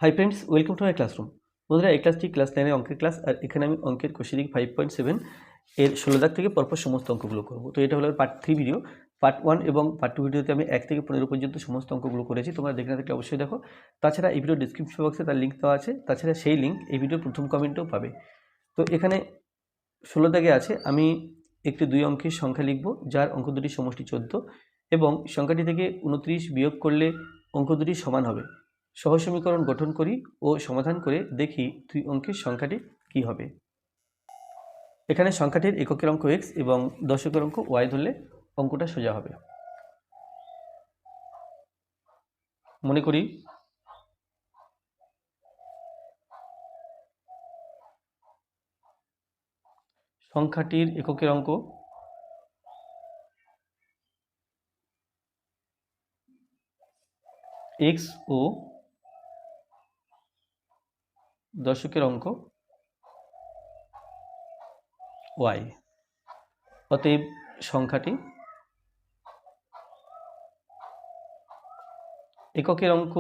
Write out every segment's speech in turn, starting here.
Hi friends, welcome to my classroom. বন্ধুরা, এই ক্লাসটি ক্লাস 9 অঙ্কের ক্লাস। আর এখানে আমি অঙ্কের কোশ্চেন 5.7 এর 16 দাগ থেকে পরপর সমস্ত অঙ্কগুলো করবো। তো এটা হলো পার্ট 3 ভিডিও। পার্ট 1 এবং পার্ট 2 ভিডিওতে আমি 1 থেকে 15 পর্যন্ত সমস্ত অঙ্কগুলো করেছি। তোমরা দেখে না থাকলে অবশ্যই দেখো। তাছাড়া এই ভিডিও ডিসক্রিপশন বক্সে তার লিঙ্ক দেওয়া আছে। তাছাড়া সেই লিঙ্ক এই ভিডিওর প্রথম কমেন্টেও পাবে। তো এখানে 16 দাগে আছে, আমি একটি 2 অঙ্কের সংখ্যা লিখব যার অঙ্ক দুটির সমষ্টি 14 এবং সংখ্যাটি থেকে 29 বিয়োগ করলে অঙ্ক দুটি সমান হবে। সহজ সমীকরণ গঠন করি ও সমাধান করে দেখি 2 অঙ্কের সংখ্যাটি কি হবে। এখানে সংখ্যাটির এককের অঙ্ক x এবং দশকের অঙ্ক y ধরলে অঙ্কটা সোজা হবে। মনে করি সংখ্যাটির এককের অঙ্ক x ও দশকের অঙ্ক y। অতএব সংখ্যাটি এককের অঙ্ক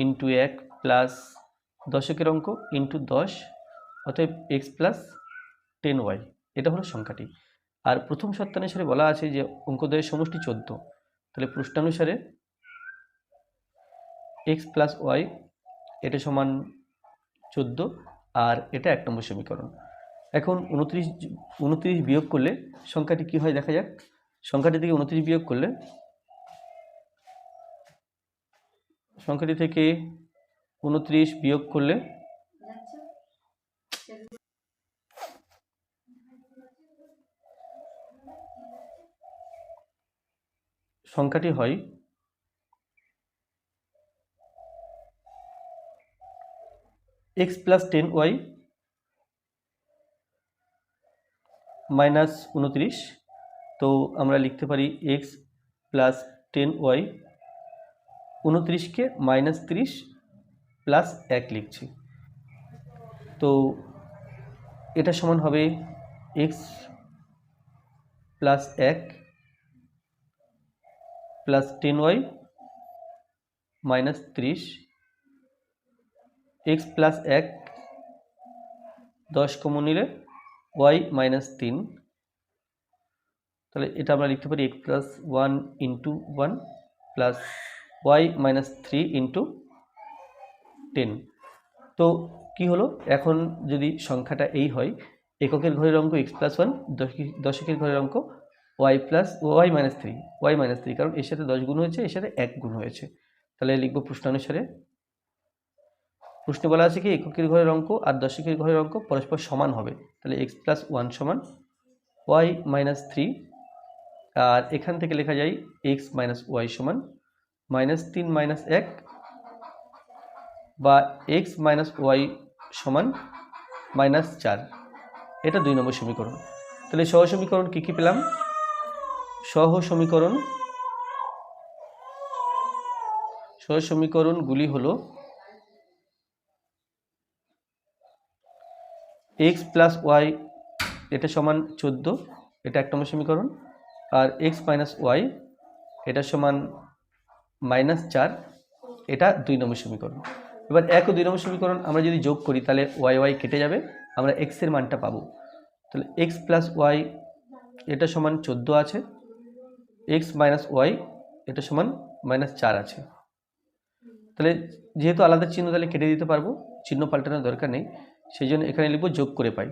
ইন্টু 1 প্লাস দশকের অঙ্ক ইন্টু 10, অতএব x প্লাস 10y। এটা হলো সংখ্যাটি। আর প্রথম শর্তানুসারে বলা আছে যে অঙ্কদ্বয়ের সমষ্টি 14, তাহলে প্রশ্নানুসারে x প্লাস y এটা সমান 14 আর এটা 1 নম্বর সমীকরণ। এখন 29 বিয়োগ করলে সংখ্যাটি কি হয় দেখা যাক। সংখ্যাটি থেকে 29 বিয়োগ করলে সংখ্যাটি থেকে 29 বিয়োগ করলে সংখ্যাটি হয় x প্লাস 10y মাইনাস 29। তো আমরা লিখতে পারি x প্লাস 10y, 29কে মাইনাস 30 প্লাস 1 লিখছি। তো এটা সমান হবে x plus 1 plus 10y minus 30, x plus 1 10 common নিলে y মাইনাস 3। তাহলে এটা আমরা লিখতে পারি x plus 1 into 1 plus y minus 3 into 10। তো কি হলো, এখন যদি সংখ্যাটা এই হয়, এককের ঘরের অঙ্ক x প্লাস 1, দশকের ঘরের অঙ্ক y প্লাস y মাইনাস 3, কারণ এর সাথে 10 গুণ হয়েছে, এর সাথে 1 গুণ হয়েছে। তাহলে লিখব প্রশ্নানুসারে। প্রশ্নে বলা আছে কি এককের ঘরের অঙ্ক আর দশকের ঘরের অঙ্ক পরস্পর সমান হবে, তাহলে x প্লাস 1 সমান y মাইনাস 3, আর এখান থেকে লেখা যায় x মাইনাস y সমান মাইনাস 3 মাইনাস 1 বা x মাইনাস y সমান মাইনাস 4। এটা 2 নম্বর সমীকরণ। তাহলে সহ সমীকরণ কী কী পেলাম? সহ সমীকরণগুলি হলো x প্লাস y এটা সমান 14, এটা 1 নম্বর সমীকরণ, আর x মাইনাস y এটা সমান মাইনাস 4, এটা 2 নম্বর সমীকরণ। এবার 1 ও 2 নম্বর সমীকরণ আমরা যদি যোগ করি তাহলে y কেটে যাবে, আমরা x এর মানটা পাবো। তাহলে x প্লাস y এটা সমান 14 আছে, x মাইনাস y এটা সমান মাইনাস 4 আছে। তাহলে যেহেতু আলাদা চিহ্ন, তাহলে কেটে দিতে পারবো, চিহ্ন পাল্টানোর দরকার নেই, সেই জন্য এখানে লিখব যোগ করে পাই।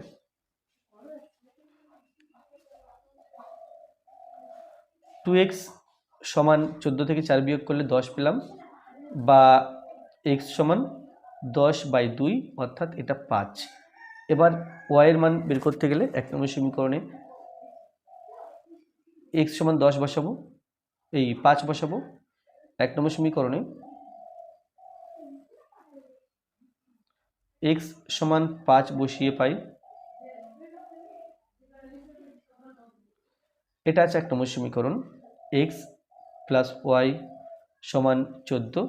2x সমান 14 থেকে 4 বিয়োগ করলে 10 পেলাম, বা x সমান 10/2 অর্থাৎ এটা 5। এবার y এর মান বের করতে গেলে 1 নম্বর সমীকরণে x সমান 10 বসাবো, এই 5 বসাবো। 1 নম্বর সমীকরণে x সমান 5 বসিয়ে পাই, এটা আছে 1 নম্বর সমীকরণ। x প্লাস y সমান 14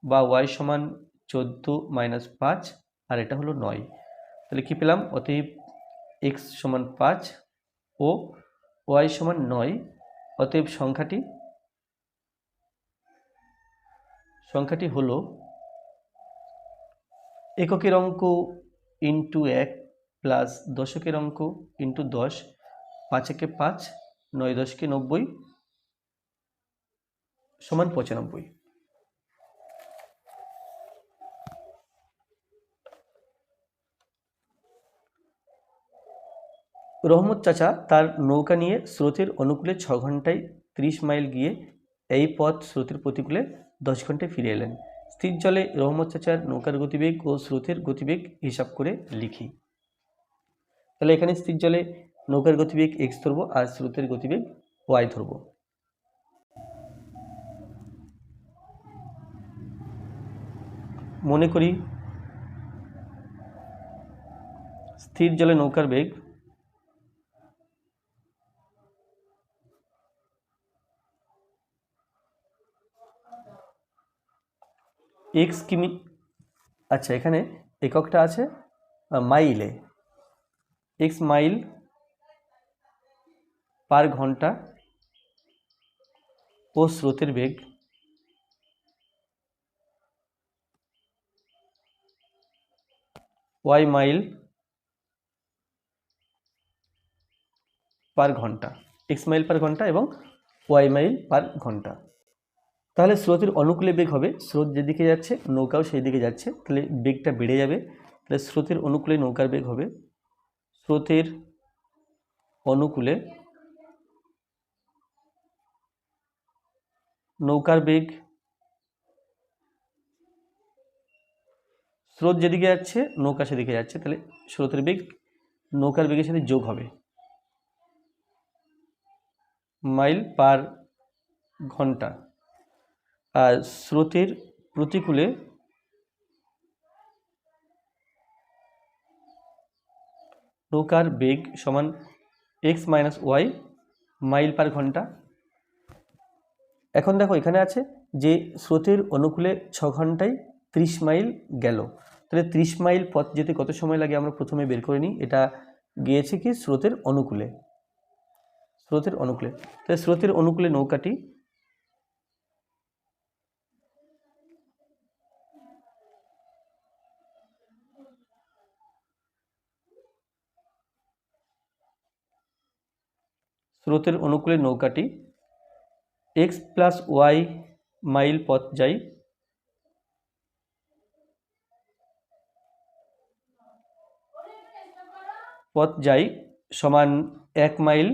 বা y সমান 14 মাইনাস 5, আর এটা হলো 9। তাহলে কি পেলাম? অতএব x সমান 5 ও y সমান 9, অতএব সংখ্যাটি হলো এককের অঙ্ক ইন্টু 1 প্লাস দশকের অঙ্ক ইন্টু 10, 5 একে 5, 9 10কে 90 সমান 95। রহমত চাচা তার নৌকা নিয়ে স্রোতের অনুকূলে 6 ঘন্টায় 30 মাইল গিয়ে এই পথ স্রোতের প্রতিকূলে 10 ঘন্টায় ফিরে এলেন। স্থির জলে রহমত চাচার নৌকার গতিবেগ ও স্রোতের গতিবেগ হিসাব করে লিখি। তাহলে এখানে স্থির জলে নৌকার গতিবেগ x ধরবো আর স্রোতের গতিবেগ y ধরবো। মনে করি স্থির জলে নৌকার বেগ x কিমি, আচ্ছা এখানে এককটা আছে মাইলে, x মাইল পার ঘন্টা ও স্রোতের বেগ y মাইল পার ঘন্টা, x মাইল পার ঘন্টা এবং y মাইল পার ঘন্টা। তাহলে স্রোতের অনুকূলে বেগ হবে, স্রোত যেদিকে যাচ্ছে নৌকাও সেই দিকে যাচ্ছে, তাহলে বেগটা বেড়ে যাবে। তাহলে স্রোতের অনুকূলে নৌকার বেগ হবে, স্রোতের অনুকূলে নৌকার বেগ, স্রোত যেদিকে যাচ্ছে নৌকা সেদিকে যাচ্ছে, তাহলে স্রোতের বেগ নৌকার বেগের সাথে যোগ হবে, মাইল পার ঘন্টা। আর স্রোতের প্রতিকূলে নৌকার বেগ সমান x minus Y mile per ঘন্টা। এখন দেখো এখানে আছে যে স্রোতের অনুকূলে 6 ঘন্টায় 30 মাইল গেল, তাহলে 30 মাইল পথ যেতে কত সময় লাগে আমরা প্রথমে বের করে নিই। এটা গিয়েছে কি স্রোতের অনুকূলে, স্রোতের অনুকূলে, তাহলে স্রোতের অনুকূলে নৌকাটি স্রোতের অনুকূলে নৌকাটি x প্লাস ওয়াই মাইল পথ যায়, পথ যাই সমান 1 মাইল,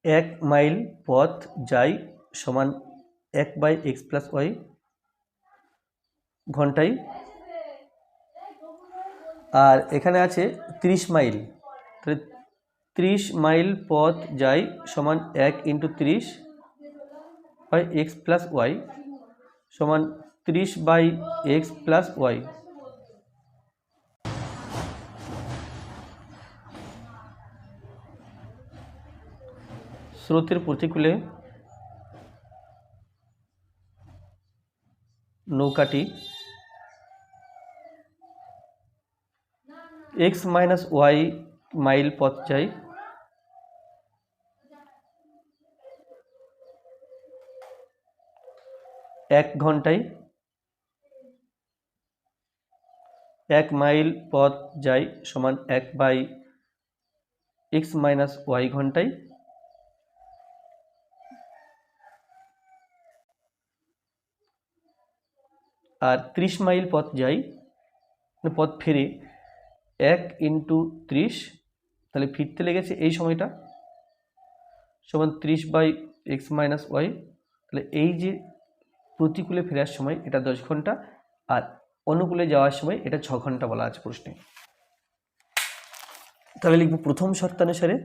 1 মাইল পথ যাই সমান 1/x প্লাস ওয়াই ঘন্টায়। আর এখানে আছে 30 মাইল, তাহলে 30 মাইল পথ যাই সমান 1 ইন্টু 30/x প্লাস ওয়াই সমান 30/x প্লাস ওয়াই। স্রোতের প্রতিকূলে নৌকাটি x মাইনাস ওয়াই মাইল পথ যায়, 1 ঘন্টায় 1 মাইল পথ যায় সমান 1/x মাইনাস ওয়াই ঘন্টায়। আর 30 মাইল পথ যাই, পথ ফেরে 1 ইন্টু 30, তাহলে ফিরতে লেগেছে এই সময়টা সমান 30/x মাইনাস ওয়াই। তাহলে এই যে প্রতিকূলে ফেরার সময় এটা 10 ঘন্টা আর অনুকূলে যাওয়ার সময় এটা 6 ঘন্টা বলা আছে প্রশ্নে। তাহলে লিখব প্রথম শর্তানুসারে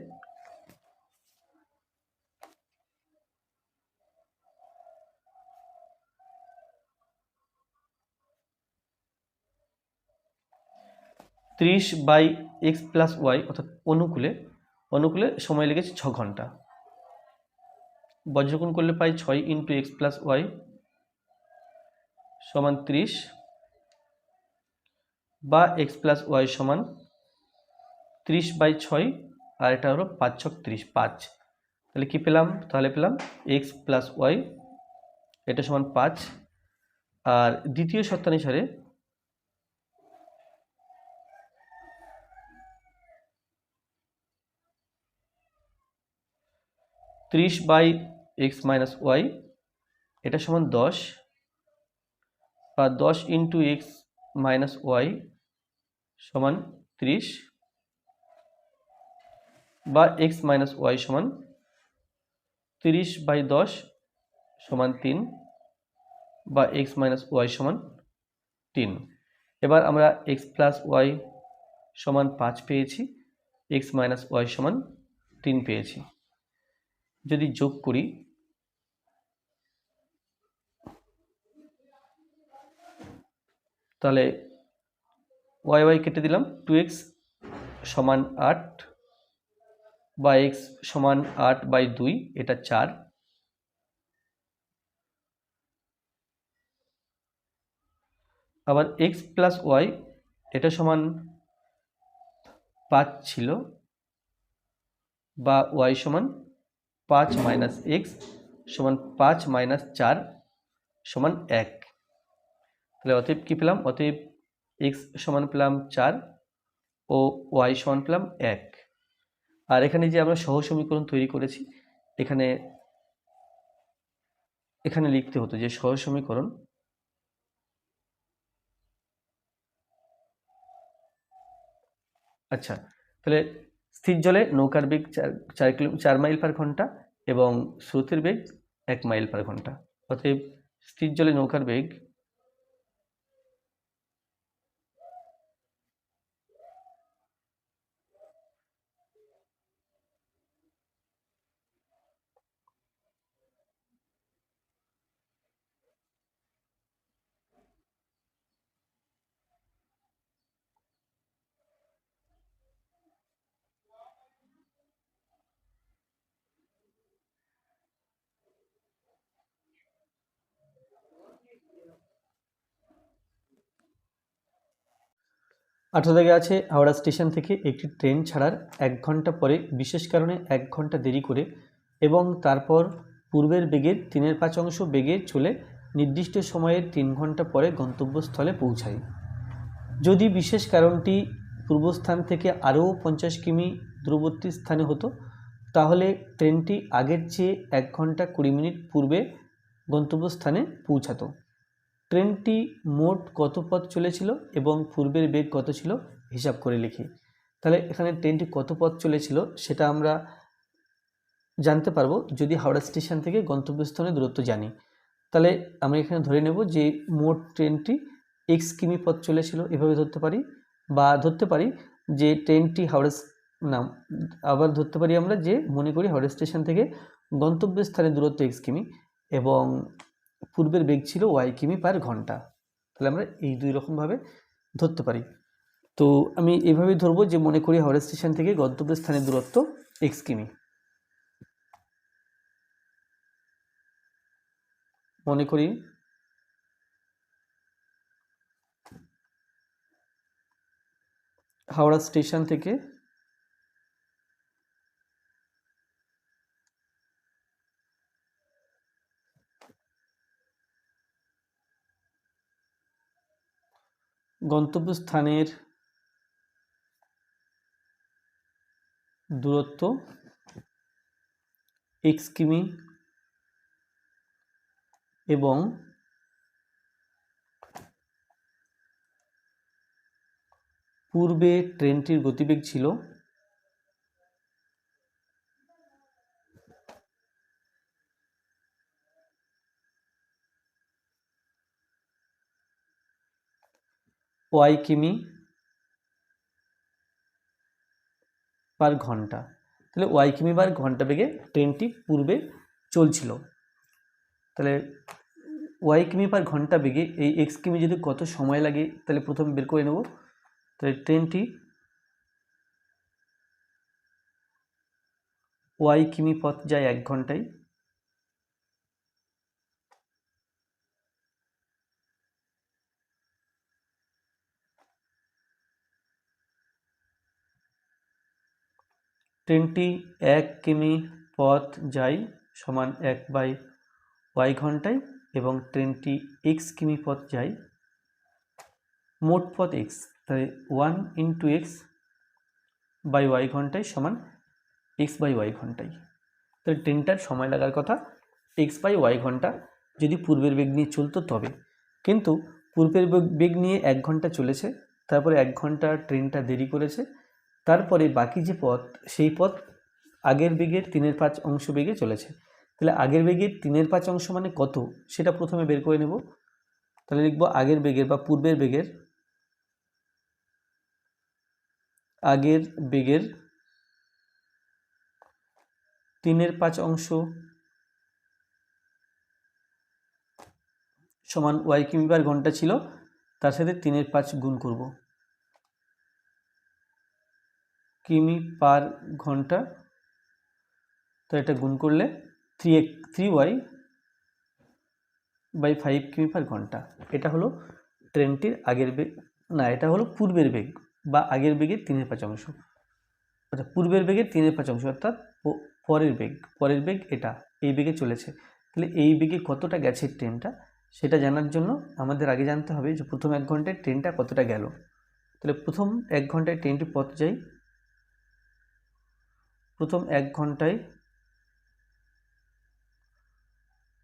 ত্রিশ বাই এক্স প্লাস ওয়াই অর্থাৎ অনুকূলে সময় লেগেছে 6 ঘন্টা, বজ্রগুণ করলে পাই 6 ইন্টু এক্স প্লাস ওয়াই সমান 30 বা এক্স প্লাস ওয়াই সমান 30/6 আর এটা হলো 5 × 6 = 30, 5। তাহলে কি পেলাম? তাহলে পেলাম এক্স প্লাস ওয়াই এটা সমান 5। আর দ্বিতীয় শর্তানুসারে 30/x মাইনাস ওয়াই এটা সমান 10, বা 10 ইন্টু এক্স মাইনাস ওয়াই সমান 30, বা এক্স মাইনাস ওয়াই সমান 30/10 সমান 3, বা এক্স মাইনাস ওয়াই সমান 3। এবার আমরা এক্স প্লাস ওয়াই সমান 5 পেয়েছি, এক্স মাইনাস ওয়াই সমান 3 পেয়েছি। যদি যোগ করি তাহলে ওয়াই ওয়াই কেটে দিলাম, 2x সমান 8, বা এক্স সমান 8/2 এটা 4, আবার এক্স প্লাস ওয়াই এটা সমান 5 ছিল, বা ওয়াই সমান 5 মাইনাস এক্স সমান 5 মাইনাস 4 সমান 1। তাহলে অতএব কী পেলাম? অতএব এক্স সমান পেলাম 4 ও ওয়াই সমান পেলাম 1। আর এখানে যে আমরা সহজ সমীকরণ তৈরি করেছি, এখানে এখানে লিখতে হতো যে সহজ সমীকরণ আচ্ছা, তাহলে স্থির জলে নৌকার বেগ 4 মাইল পার ঘন্টা এবং স্রোতের বেগ 1 মাইল পার ঘন্টা। অতএব স্থির জলে নৌকার বেগ আঠারো আছে হাওড়া স্টেশন থেকে একটি ট্রেন ছাড়ার 1 ঘন্টা পরে বিশেষ কারণে 1 ঘন্টা দেরি করে এবং তারপর পূর্বের বেগের 3/5 বেগে চলে নির্দিষ্ট সময়ের 3 ঘন্টা পরে গন্তব্যস্থলে পৌঁছায়। যদি বিশেষ কারণটি পূর্বস্থান থেকে আরও 50 কিমি দূরবর্তী স্থানে হতো, তাহলে ট্রেনটি আগের চেয়ে 1 ঘন্টা 20 মিনিট পূর্বে গন্তব্যস্থানে পৌঁছাতো। ট্রেনটি মোট কত পথ চলেছিল এবং পূর্বের বেগ কত ছিল হিসাব করে লিখি। তাহলে এখানে ট্রেনটি কত পথ চলেছিল সেটা আমরা জানতে পারবো যদি হাওড়া স্টেশন থেকে গন্তব্যস্থানের দূরত্ব জানি। তাহলে আমরা এখানে ধরে নেব যে মোট ট্রেনটি এক্স কিমি পথ চলেছিল, এভাবে ধরতে পারি। বা ধরতে পারি যে ট্রেনটি আবার ধরতে পারি আমরা যে মনে করি হাওড়া স্টেশন থেকে গন্তব্যস্থানের দূরত্ব এক্স কিমি এবং পূর্বের বেগ ছিল ওয়াই কিমি পার ঘন্টা। তাহলে আমরা এই দুই রকমভাবে ধরতে পারি। তো আমি এইভাবেই ধরবো যে মনে করি হাওড়া স্টেশন থেকে গন্তব্যস্থানের দূরত্ব এক্স কিমি। মনে করি হাওড়া স্টেশন থেকে গন্তব্যস্থানের দূরত্ব এক্স কিমি এবং পূর্বে ট্রেনটির গতিবেগ ছিল ওয়াই কিমি পার ঘন্টা। তাহলে ওয়াই কিমি পার ঘন্টা বেগে ট্রেনটি পূর্বে চলছিল। তাহলে ওয়াই কিমি পার ঘন্টা বেগে এই এক্স কিমি যদি কত সময় লাগে তাহলে প্রথমে বের করে নেব। তাহলে ট্রেনটি ওয়াই কিমি পথ যায় 1 ঘন্টায়, ট্রেনটি 1 কিমি পথ যায় সমান 1/y ঘন্টায় এবং ট্রেনটি x কিমি পথ যায়, মোট পথ x, তাহলে 1 ইন্টু এক্স বাই ওয়াই ঘন্টায় সমান x বাই ওয়াই ঘন্টায়। তাহলে ট্রেনটার সময় লাগার কথা x বাই ওয়াই ঘন্টা যদি পূর্বের বেগ নিয়ে চলতো তবে, কিন্তু পূর্বের বেগ নিয়ে 1 ঘন্টা চলেছে, তারপরে 1 ঘন্টা ট্রেনটা দেরি করেছে, তারপরে বাকি যে পথ সেই পথ আগের বেগের 3/5 অংশ বেগে চলেছে। তাহলে আগের বেগের 3/5 অংশ মানে কত সেটা প্রথমে বের করে নেব। তাহলে লিখব আগের বেগের বা পূর্বের বেগের 3/5 অংশ সমান ওয়াই কিমি পার ঘন্টা ছিল, তার সাথে 3/5 গুণ করব, কিমি পার ঘন্টা। তো এটা গুণ করলে 3y বাই 5 কিমি পার ঘন্টা। এটা হলো ট্রেনটির আগের বেগ, না এটা হলো পূর্বের বেগ বা আগের বেগের 3/5 অংশ, আচ্ছা পূর্বের বেগের 3/5 অংশ অর্থাৎ পরের বেগ এটা এই বেগে চলেছে। তাহলে এই বেগে কতটা গেছে ট্রেনটা সেটা জানার জন্য আমাদের আগে জানতে হবে যে প্রথম 1 ঘন্টায় ট্রেনটা কতটা গেল। তাহলে প্রথম 1 ঘন্টায় ট্রেনটি পথ যায়, প্রথম 1 ঘন্টায়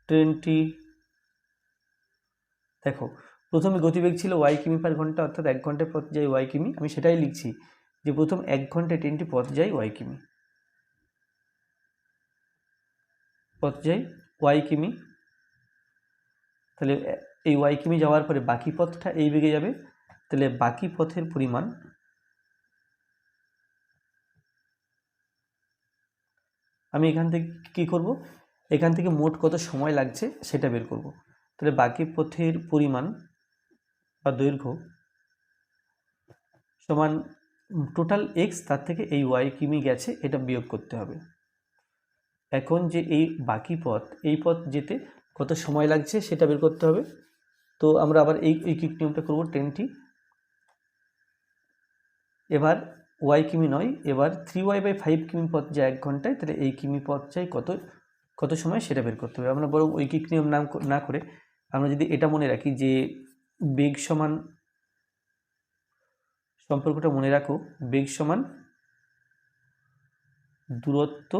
ট্রেনটি, দেখো প্রথমে গতিবেগ ছিল ওয়াই কিমি পার ঘন্টা অর্থাৎ 1 ঘন্টায় পথ যায় ওয়াই কিমি, আমি সেটাই লিখছি যে প্রথম 1 ঘন্টায় ট্রেনটি পথ যায় ওয়াই কিমি, তাহলে এই ওয়াই কিমি যাওয়ার পরে বাকি পথটা এই বেগে যাবে। তাহলে বাকি পথের পরিমাণ আমি এখান থেকে কি করব, এখান থেকে মোট কত সময় লাগছে সেটা বের করব। তাহলে বাকি পথের পরিমাণ বা দৈর্ঘ্য সমান টোটাল এক্স, তার থেকে এই ওয়াই কিমি গেছে এটা বিয়োগ করতে হবে। এখন যে এই বাকি পথ, এই পথ যেতে কত সময় লাগছে সেটা বের করতে হবে। তো আমরা আবার এই ঐকিক নিয়মটা করব, ট্রেনটি এবার ওয়াই কিমি নয়, এবার 3y বাই 5 কিমি পথ যায় 1 ঘন্টায়, তাহলে এই কিমি পথ চাই কত সময় সেটা বের করতে হবে। আমরা বরং ঐকিক নিয়ম না করে আমরা যদি এটা মনে রাখি যে বেগ সমান, সম্পর্কটা মনে রাখো, বেগ সমান দূরত্ব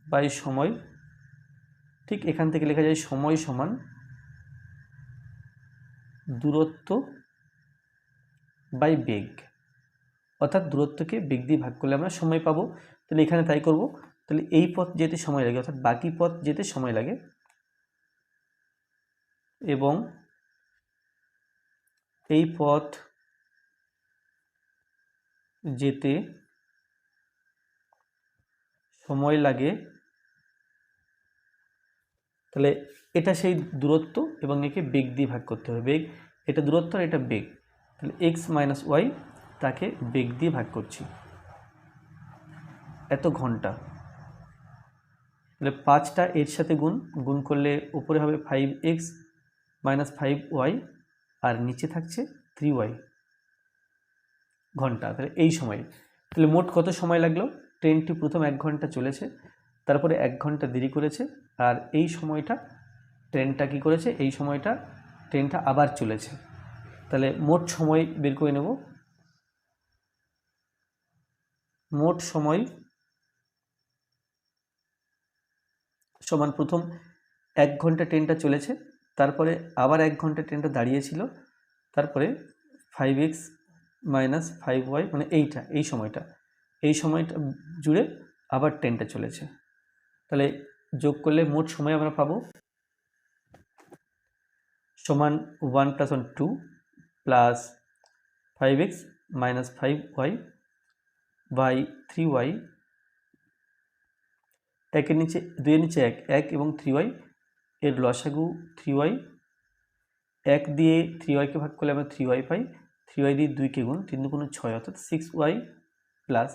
বাই সময়, ঠিক এখান থেকে লেখা যায় সময় সমান দূরত্ব বাই বেগ, অর্থাৎ দূরত্বকে বেগ দিয়ে ভাগ করলে আমরা সময় পাবো। তাহলে এখানে তাই করব। তাহলে এই পথ যেতে সময় লাগে অর্থাৎ বাকি পথ যেতে সময় লাগে এবং এই পথ যেতে সময় লাগে, তাহলে এটা সেই দূরত্ব এবং একে বেগ দিয়ে ভাগ করতে হবে। বেগ, এটা দূরত্ব আর এটা বেগ, তাহলে এক্স মাইনাস ওয়াই, তাকে বেগ দিয়ে ভাগ করছি, এত ঘন্টা। তাহলে 5টা এর সাথে গুণ করলে উপরে হবে 5x মাইনাস 5y আর নিচে থাকছে 3y ঘন্টা। তাহলে এই সময়, তাহলে মোট কত সময় লাগলো, ট্রেনটি প্রথম 1 ঘন্টা চলেছে, তারপরে 1 ঘন্টা দেরি করেছে, আর এই সময়টা ট্রেনটা কি করেছে, এই সময়টা ট্রেনটা আবার চলেছে। তাহলে মোট সময় বের করে নেব, মোট সময় সমান প্রথম 1 ঘন্টা ট্রেনটা চলেছে, তারপরে আবার 1 ঘন্টা ট্রেনটা দাঁড়িয়েছিল, তারপরে 5x মাইনাস 5y মানে এই সময়টা জুড়ে আবার ট্রেনটা চলেছে। তাহলে যোগ করলে মোট সময় আমরা পাবো সমান 1 + 1 2 plus 5x minus 5y by 3y, একের নিচে 2 এর নিচে 1 এবং 3y এর লসাগু 3y, 1 দিয়ে 3yকে ভাগ করলে আমরা 3y পাই, 3y দিয়ে 2কে গুণ, 3 × 6 অর্থাৎ 6y প্লাস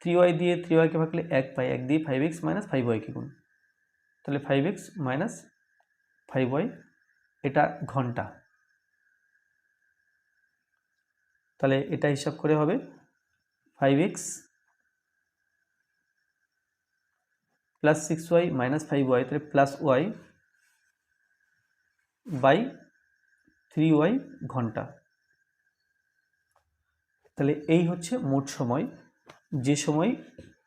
3y দিয়ে 3yকে ভাগ করলে 1 পাই, 1 দিয়ে 5x মাইনাস 5yকে গুণ, তাহলে 5x মাইনাস 5y, এটা ঘন্টা। তাহলে এটা হিসাব করে হবে 5x plus 6y minus 5y, তাহলে প্লাস y বাই 3y ঘন্টা। তাহলে এই হচ্ছে মোট সময়, যে সময়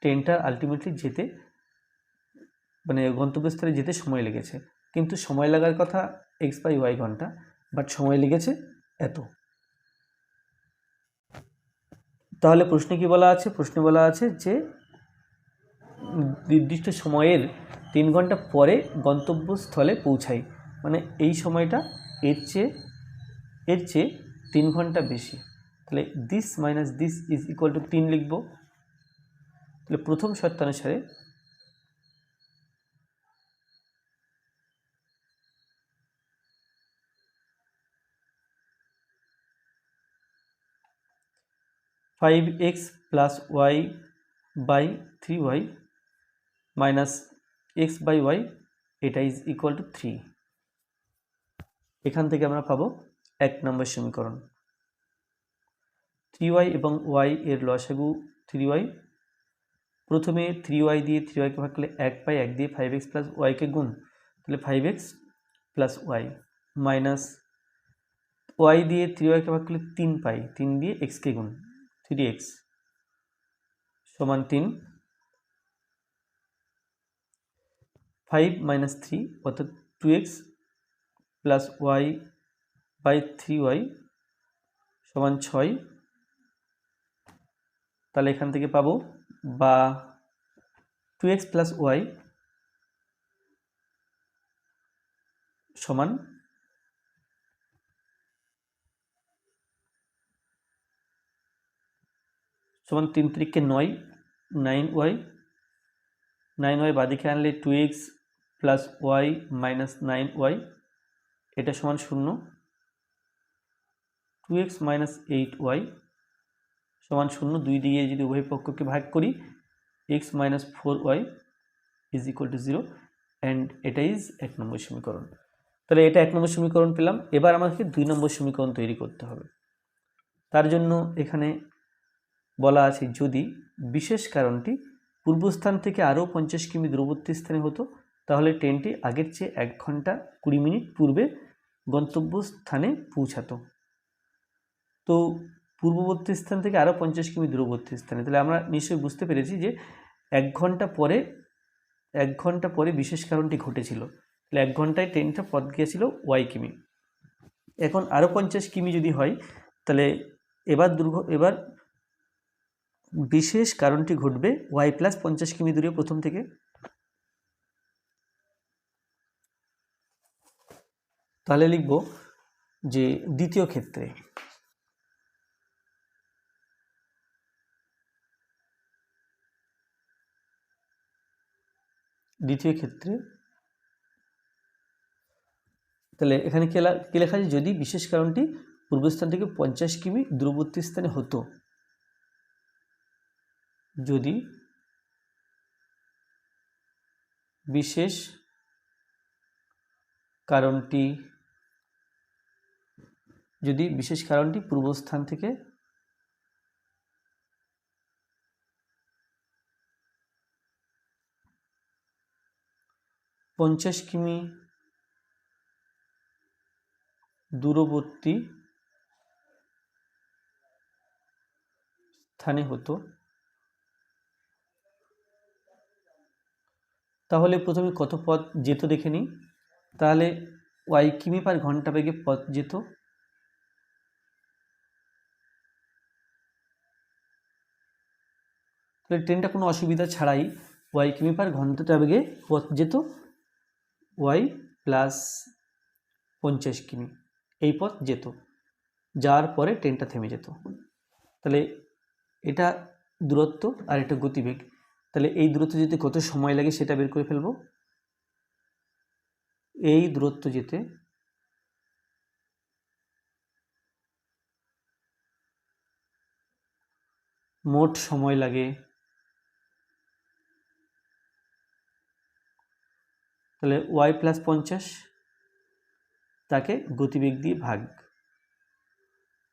ট্রেনটার আলটিমেটলি যেতে মানে গন্তব্যস্থলে যেতে সময় লেগেছে, কিন্তু সময় লাগার কথা x/y ঘন্টা, বাট সময় লেগেছে এত। তাহলে প্রশ্নে কি বলা আছে? প্রশ্নে বলা আছে যে নির্দিষ্ট সময়ের 3 ঘন্টা পরে গন্তব্যস্থলে পৌঁছাই, মানে এই সময়টা এর চেয়ে 3 ঘন্টা বেশি। তাহলে this minus this is equal to 3 লিখব। তাহলে প্রথম শর্তানুসারে 5x plus Y by 3y minus X by Y, এটা ইজ ইকুয়াল টু 3। এখান থেকে আমরা পাবো 1 নম্বর সমীকরণ। 3y এবং y এর লসাগু 3y। প্রথমে 3y দিয়ে 3yকে ভাগ করলে 1 পাই, 1 দিয়ে 5x প্লাস ওয়াইকে গুণ, তাহলে 5x plus Y minus y দিয়ে 3yকে ভাগ করলে 3 পাই, 3 দিয়ে xকে গুণ, 3x সমান 3। 5 মাইনাস 3 অর্থাৎ 2x plus Y by 3y সমান 6। তাহলে এখান থেকে পাবো বা 2x প্লাস ওয়াই সমান 3 3কে 9, 9y, 9y বাদিকে আনলে 2x plus Y minus 9y, এটা সমান 0। 2x মাইনাস 8y সমান 0। 2 দিয়ে যদি উভয় পক্ষকে ভাগ করি, x minus 4y is equal two 0, and এটা ইজ 1 নম্বর সমীকরণ। তাহলে এটা 1 নম্বর সমীকরণ পেলাম। এবার আমাকে 2 নম্বর সমীকরণ তৈরি করতে হবে। তার জন্য এখানে বলা আছে যদি বিশেষ কারণটি পূর্বস্থান থেকে আরও 50 কিমি দূরবর্তী স্থানে হতো, তাহলে ট্রেনটি আগের চেয়ে 1 ঘন্টা 20 মিনিট পূর্বে গন্তব্যস্থানে পৌঁছাতো। তো পূর্ববর্তী স্থান থেকে আরও 50 কিমি দূরবর্তী স্থানে, তাহলে আমরা নিশ্চয়ই বুঝতে পেরেছি যে 1 ঘন্টা পরে বিশেষ কারণটি ঘটেছিল। তাহলে 1 ঘন্টায় ট্রেনটা পথ গিয়েছিল y কিমি। এখন আরও 50 কিমি যদি হয়, তাহলে এবার বিশেষ কারণটি ঘটবে y প্লাস 50 কিমি দূরে প্রথম থেকে। তাহলে লিখব যে দ্বিতীয় ক্ষেত্রে তাহলে এখানে কি লেখা আছে? যদি বিশেষ কারণটি পূর্বস্থান থেকে 50 কিমি দূরবর্তী স্থানে হতো, যদি বিশেষ কারণটি পূর্বস্থান থেকে 50 কিমি দূরবর্তী স্থানে হতো, তাহলে প্রথমে কত পথ যেত দেখে নিই। তাহলে y কিমি পার ঘন্টা বেগে পথ যেত, তাহলে ট্রেনটা কোনো অসুবিধা ছাড়াই y কিমি পার ঘন্টা বেগে পথ যেত, y প্লাস 50 কিমি এই পথ যেত, যাওয়ার পরে ট্রেনটা থেমে যেত। তাহলে এটা দূরত্ব আর এটা গতিবেগ। তাহলে এই দূরত্ব যেতে কত সময় লাগে সেটা বের করে ফেলব। এই দূরত্ব যেতে মোট সময় লাগে, তাহলে y প্লাস 50 তাকে গতিবেগ দিয়ে ভাগ।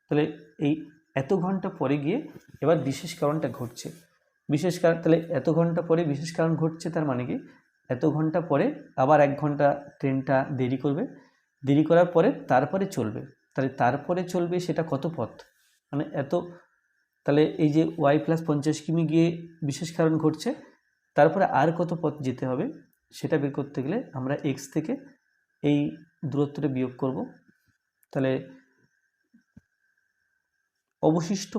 তাহলে এই এত ঘন্টা পরে গিয়ে এবার বিশেষ কারণটা ঘটছে। তাহলে এত ঘন্টা পরে বিশেষ কারণ ঘটছে, তার মানে কি এত ঘন্টা পরে আবার 1 ঘন্টা ট্রেনটা দেরি করবে, দেরি করার পরে তারপরে চলবে, তাহলে তারপরে চলবে সেটা কত পথ, মানে এত, তাহলে এই যে ওয়াই প্লাস 50 কিমি গিয়ে বিশেষ কারণ ঘটছে, তারপরে আর কত পথ যেতে হবে সেটা বের করতে গেলে আমরা এক্স থেকে এই দূরত্বটা বিয়োগ করব। তাহলে অবশিষ্ট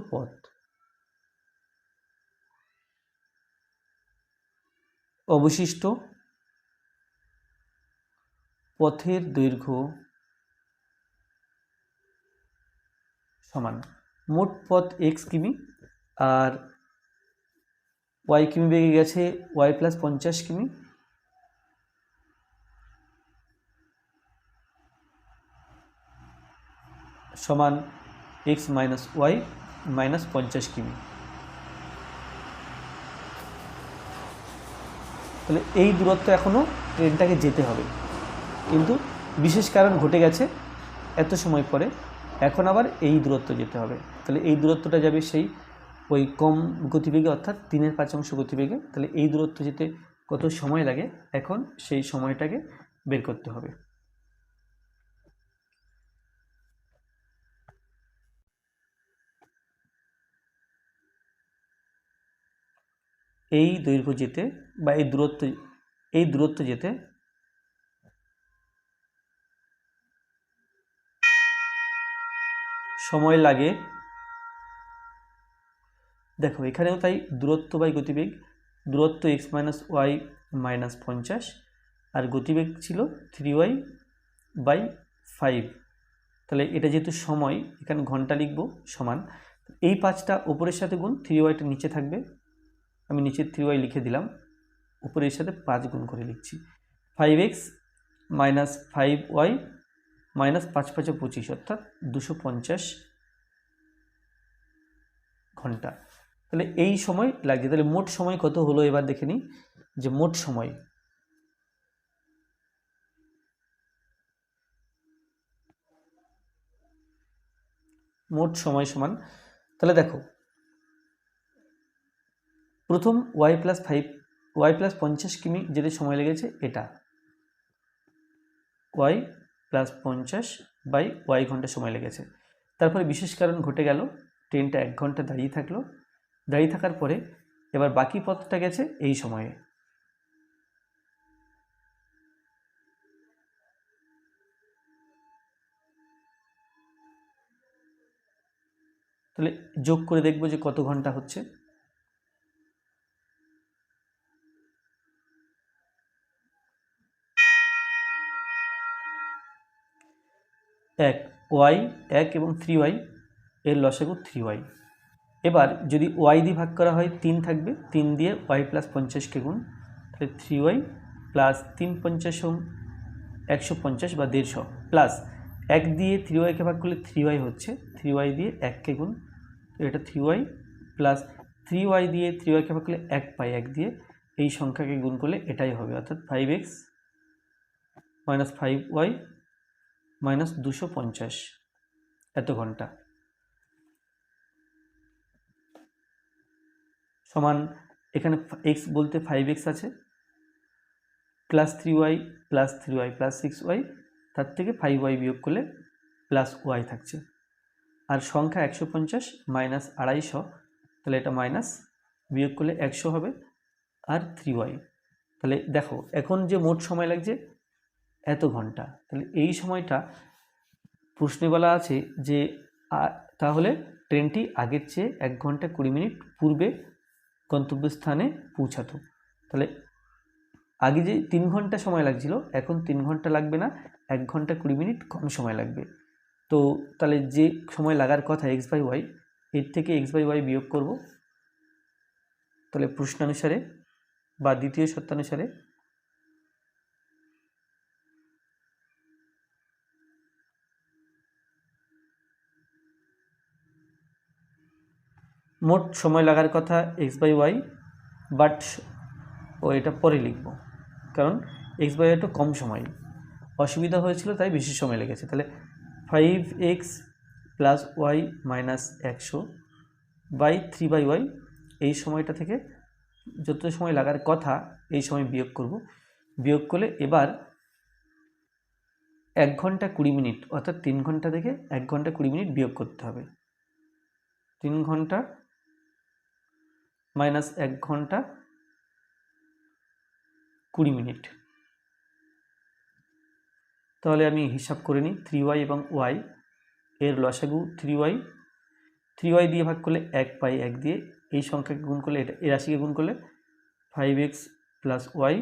পথের দৈর্ঘ্য সমান মোট পথ এক্স কিমি আর ওয়াই কিমি বেগে গেছে ওয়াই প্লাস 50 কিমি সমান এক্স মাইনাস ওয়াই মাইনাস 50 কিমি। তাহলে এই দূরত্ব এখনও ট্রেনটাকে যেতে হবে, কিন্তু বিশেষ কারণ ঘটে গেছে এত সময় পরে, এখন আবার এই দূরত্ব যেতে হবে। তাহলে এই দূরত্বটা যাবে সেই ওই কম গতিবেগে অর্থাৎ 3/5 গতিবেগে। তাহলে এই দূরত্ব যেতে কত সময় লাগে এখন সেই সময়টাকে বের করতে হবে। এই দৈর্ঘ্য যেতে বা এই দূরত্ব যেতে সময় লাগে, দেখো এখানেও তাই দূরত্ব বাই গতিবেগ, দূরত্ব এক্স মাইনাস ওয়াই মাইনাস 50 আর গতিবেগ ছিল 3y/5। তাহলে এটা যেহেতু সময়, এখানে ঘন্টা লিখব সমান এই 5টা উপরের সাথে গুণ, 3yটা নিচে থাকবে, আমি নিচে 3y লিখে দিলাম, উপরের সাথে 5 গুণ করে লিখছি, 5x মাইনাস 5y মাইনাস 5×5 = 25 অর্থাৎ 250 ঘন্টা। তাহলে এই সময় লাগছে। তাহলে মোট সময় কত হলো এবার দেখে নিই, যে মোট সময় সমান, তাহলে দেখো প্রথম ওয়াই প্লাস 50 কিমি যেটা সময় লেগেছে এটা ওয়াই প্লাস 50/y ঘন্টা সময় লেগেছে। তারপরে বিশেষ কারণ ঘটে গেল, ট্রেনটা 1 ঘন্টা দাঁড়িয়ে থাকলো, দাঁড়িয়ে থাকার পরে এবার বাকি পথটা গেছে এই সময়ে। তাহলে যোগ করে দেখব যে কত ঘন্টা হচ্ছে। 1 ওয়াই 1 এবং 3y এর লসাগু 3y। এবার যদি ওয়াই দিয়ে ভাগ করা হয় 3 থাকবে, 3 দিয়ে ওয়াই প্লাস 50কে গুণ, তাহলে 3y প্লাস 3×50 = 150 বা 150 প্লাস 1 দিয়ে 3yকে ভাগ করলে 3y হচ্ছে, 3y দিয়ে 1কে গুণ, এটা 3y প্লাস 3y দিয়ে 3yকে ভাগ করলে 1 পাই, 1 দিয়ে এই সংখ্যাকে গুণ করলে এটাই হবে, অর্থাৎ 5x মাইনাস 5y মাইনাস 250 এত ঘন্টা সমান, এখানে x বলতে 5x আছে plus 3y plus 3y plus 6y, তার থেকে 5y বিয়োগ করলে প্লাস y থাকছে, আর সংখ্যা 150 মাইনাস 250, তাহলে এটা মাইনাস, বিয়োগ করলে 100 হবে আর 3y। তাহলে দেখো এখন যে মোট সময় লাগছে এত ঘন্টা। তাহলে এই সময়টা প্রশ্নে বলা আছে যে তাহলে ট্রেনটি আগের চেয়ে 1 ঘন্টা 20 মিনিট পূর্বে গন্তব্যস্থানে পৌঁছাতো। তাহলে আগে যে 3 ঘন্টা সময় লাগছিল এখন 3 ঘন্টা লাগবে না, 1 ঘন্টা 20 মিনিট কম সময় লাগবে। তো তাহলে যে সময় লাগার কথা x/y, এর থেকে x/y বিয়োগ করব। তাহলে প্রশ্নানুসারে বা দ্বিতীয় সত্যানুসারে মোট সময় লাগার কথা x/y, বাট এটা পরে লিখব, কারণ x/y একটু কম সময়, অসুবিধা হয়েছিল তাই বেশি সময় লেগেছে। তাহলে 5x plus Y minus 100/3/y, এই সময়টা থেকে যত সময় লাগার কথা এই সময় বিয়োগ করব, বিয়োগ করলে এবার 1 ঘন্টা 20 মিনিট অর্থাৎ 3 ঘন্টা থেকে 1 ঘন্টা 20 মিনিট বিয়োগ করতে হবে। 3 ঘন্টা মাইনাস 1 ঘন্টা 20 মিনিট। তাহলে আমি হিসাব করে নিই 3y এবং y এর লসাগু 3y দিয়ে ভাগ করলে 1 পাই, 1 দিয়ে এই সংখ্যাকে গুণ করলে এই রাশিকে গুণ করলে 5x প্লাস y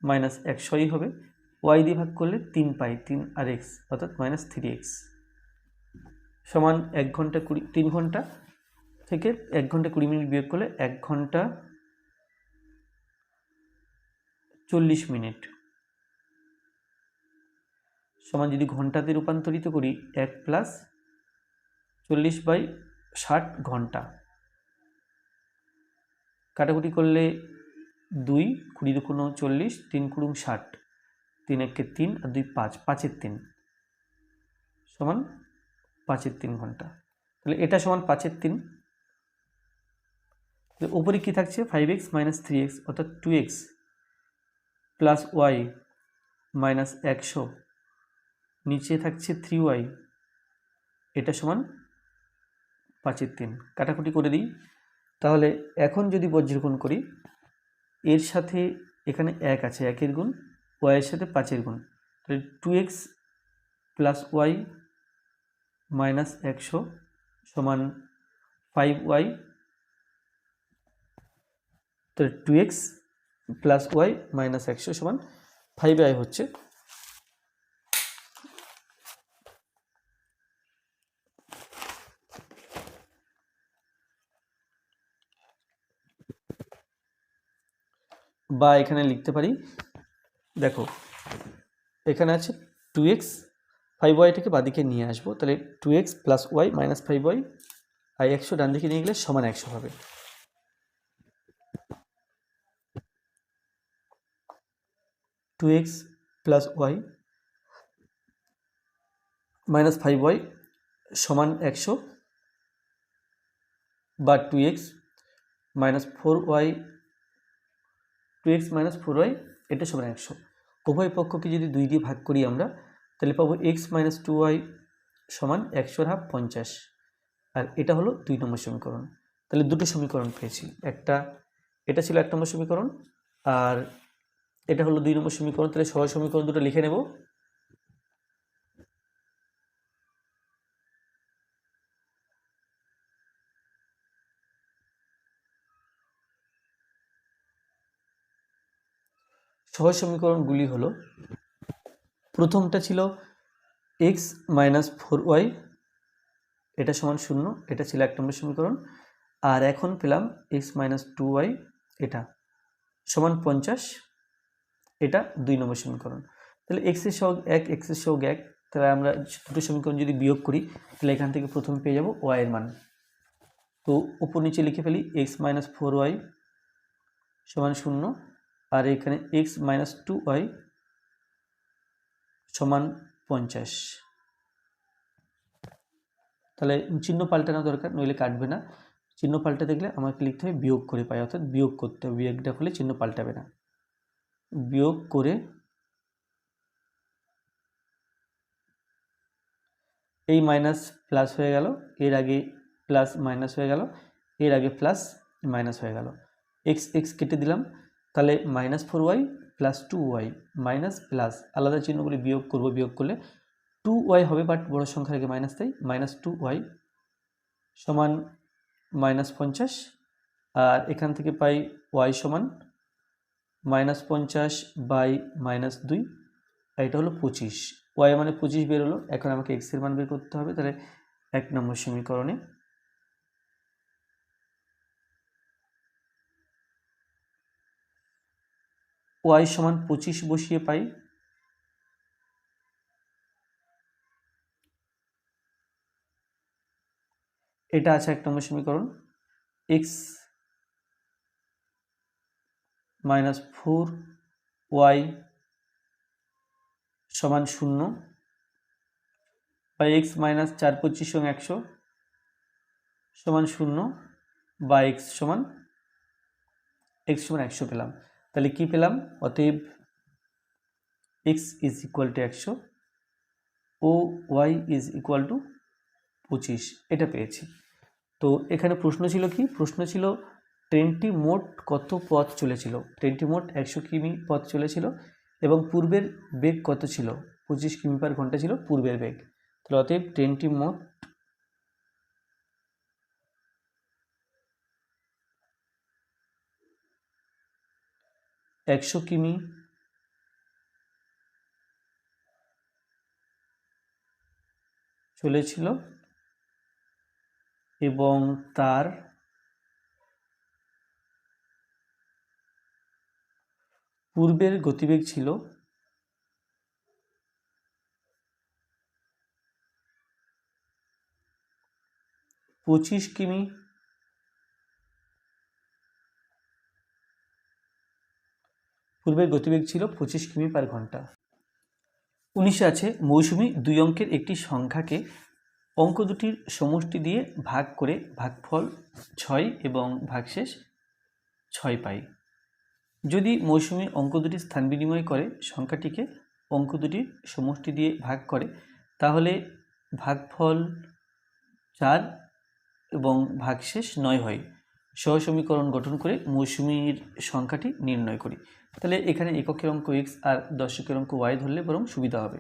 মাইনাস 100ই হবে। y দিয়ে ভাগ করলে 3 পাই, 3 আর x অর্থাৎ মাইনাস 3x সমান 1 ঘন্টা 3 ঘন্টা থেকে 1 ঘন্টা 20 মিনিট বিয়োগ করলে 1 ঘন্টা 40 মিনিট সমান যদি ঘন্টাতে রূপান্তরিত করি 1 প্লাস 40/60 ঘন্টা। কাটাকুটি করলে 2, 20 দুগুণ 40, 3 গুণ 60, 3 একে 3 আর 2 5, 5-এর 3 সমান 5-এর 3 ঘন্টা। তাহলে এটা সমান 5-এর 3। উপরে কি থাকছে 5x মাইনাস 3x অর্থাৎ 2x প্লাস y মাইনাস 100, নিচে থাকছে 3y, এটা সমান 5-এর 3। কাটাকুটি করে দিই। তাহলে এখন যদি বজ্রগুণ করি এর সাথে এখানে 1 আছে, 1-এর গুণ, y এর সাথে 5-এর গুণ, তাহলে 2x প্লাস y মাইনাস 100 সমান 5y, তাহলে 2x প্লাস y মাইনাস 100 সমান 5y হচ্ছে। বা এখানে লিখতে পারি, দেখো এখানে আছে 2x, 5yটাকে বাদিকে নিয়ে আসবো, তাহলে 2x plus y minus 5y আর 100 ডান দিকে নিয়ে গেলে সমান 100 হবে। Two X plus Y minus 5y সমান 100 বা 2x minus 4y, 2x minus 4y এটা সমান 100। উভয় পক্ষকে যদি 2 দিয়ে ভাগ করি আমরা, তাহলে পাবো x মাইনাস 2y সমান 100 ½ 50, আর এটা হলো 2 নম্বর সমীকরণ। তাহলে দুটো সমীকরণ পেয়েছি, একটা এটা ছিল 1 নম্বর সমীকরণ আর এটা হলো 2 নম্বর সমীকরণ। তাহলে সহজ সমীকরণ দুটো লিখে নেব। সহজ সমীকরণগুলি হলো, প্রথমটা ছিল x মাইনাস 4y এটা সমান 0, এটা ছিল 1 নম্বর সমীকরণ। আর এখন পেলাম x মাইনাস 2y এটা সমান 50, এটা 2 নম্বর সমীকরণ। তাহলে x এর সহগ 1, x এর সহগ 1, তাহলে আমরা দুটো সমীকরণ যদি বিয়োগ করি তাহলে এখান থেকে প্রথমে পেয়ে যাব y এর মান। তো উপর নিচে লিখে ফেলি, x মাইনাস 4y সমান 0 আর এখানে x মাইনাস 2y সমান 50। তাহলে চিহ্ন পাল্টানো দরকার, নইলে কাটবে না। চিহ্ন পাল্টে দেখলে আমাকে লিখতে হবে বিয়োগ করে পাই, অর্থাৎ বিয়োগ করতে হবে, বিয়োগটা হলে চিহ্ন পাল্টাবে না। বিয়োগ করে এই মাইনাস প্লাস হয়ে গেল, এর আগে প্লাস মাইনাস হয়ে গেল, এর আগে প্লাস মাইনাস হয়ে গেল, এক্স এক্স কেটে দিলাম। তাহলে minus 4y plus 2y minus plus আলাদা চিহ্নগুলি বিয়োগ করব, বিয়োগ করলে 2y হবে, বাট বড় সংখ্যার আগে মাইনাস, তাই মাইনাস 2y সমান মাইনাস 50। আর এখান থেকে পাই y সমান মাইনাস 50 বাই মাইনাস 2, আর এটা হলো 25, y মানে 25 বের হলো। এখন আমাকে x এর মান বের করতে হবে। তাহলে 1 নম্বর সমীকরণে y সমান 25 বসিয়ে পাই এটা আছে 1 নম্বর সমীকরণ, x মাইনাস 4y সমান 0 বা x মাইনাস 4 25 100 সমান 0 বা x সমান 100 পেলাম। তাহলে কি পেলাম? অতএব এক্স ইজ ইকুয়াল টু 100 ও ওয়াই ইজ ইকুয়াল টু 25, এটা পেয়েছি। তো এখানে প্রশ্ন ছিল কি? প্রশ্ন ছিল ট্রেনটি মোট কত পথ চলেছিল। ট্রেনটি মোট 100 কিমি পথ চলেছিল এবং পূর্বের বেগ কত ছিল? 25 কিমি পার ঘন্টা ছিল পূর্বের বেগ। তাহলে অতএব ট্রেনটি মোট 100 কিমি চলেছিল এবং তার পূর্বের গতিবেগ ছিল 25 কিমি পূর্বের গতিবেগ ছিল 25 কিমি পার ঘন্টা। 19 আছে মৌসুমী 2 অঙ্কের একটি সংখ্যাকে অঙ্ক দুটির সমষ্টি দিয়ে ভাগ করে ভাগফল 6 এবং ভাগশেষ 6 পাই। যদি মৌসুমী অঙ্ক দুটি স্থান বিনিময় করে সংখ্যাটিকে অঙ্ক দুটির সমষ্টি দিয়ে ভাগ করে তাহলে ভাগফল 4 এবং ভাগশেষ 9 হয়। সহসমীকরণ গঠন করে মৌসুমীর সংখ্যাটি নির্ণয় করি। তাহলে এখানে এককের অঙ্ক x আর দশকের অঙ্ক y ধরলে বরং সুবিধা হবে।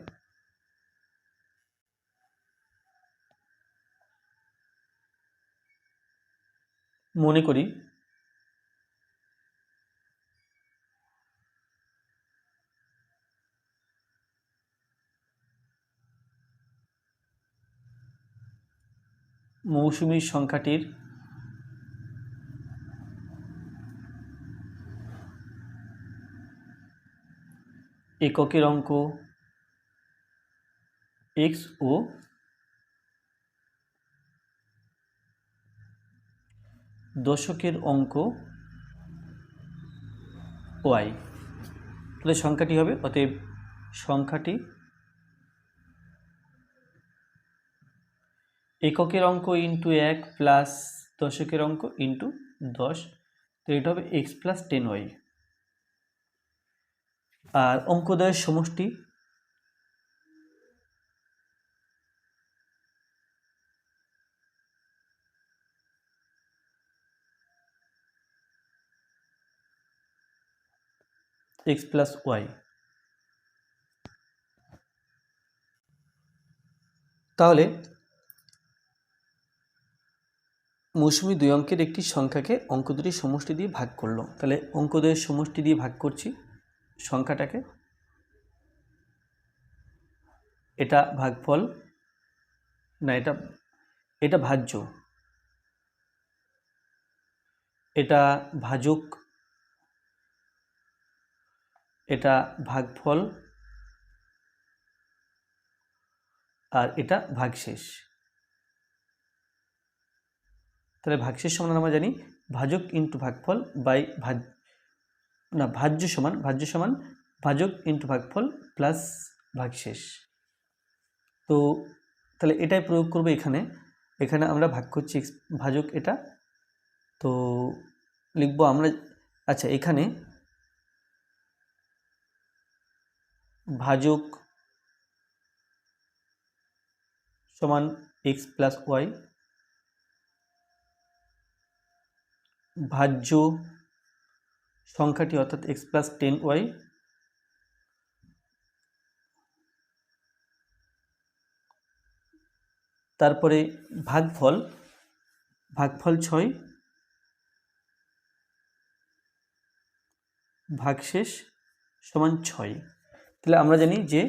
মনে করি মৌসুমীর সংখ্যাটির এককের অঙ্ক x ও দশকের অঙ্ক y। তাহলে সংখ্যাটি হবে, অতএব সংখ্যাটি এককের অঙ্ক ইন্টু 1 প্লাস দশকের অঙ্ক ইন্টু 10, তো এটা হবে x প্লাস 10y। আর অঙ্কদ্বয়ের সমষ্টি x প্লাস y। তাহলে মৌসুমী 2 অঙ্কের একটি সংখ্যাকে অঙ্ক দুটির সমষ্টি দিয়ে ভাগ করলো। তাহলে অঙ্কদ্বয়ের সমষ্টি দিয়ে ভাগ করছি সংখ্যাটাকে, এটা ভাগফল না, এটা ভাজ্য, এটা ভাজক, এটা ভাগফল আর এটা ভাগশেষ। তাহলে ভাগশেষ সমান আমরা জানি ভাজক ইন্টু ভাগফল বাই ভাজ্য সমান ভাজক ইন্টু ভাগফল প্লাস ভাগশেষ। তো তাহলে এটাই প্রয়োগ করব এখানে। এখানে আমরা ভাগ করছি ভাজক, এটা তো লিখবো আমরা। আচ্ছা, এখানে ভাজক সমান x প্লাস ওয়াই, ভাজ্য সংখ্যাটি অর্থাৎ x প্লাস 10y, তারপরে ভাগফল 6, ভাগশেষ সমান 6। তাহলে আমরা জানি যে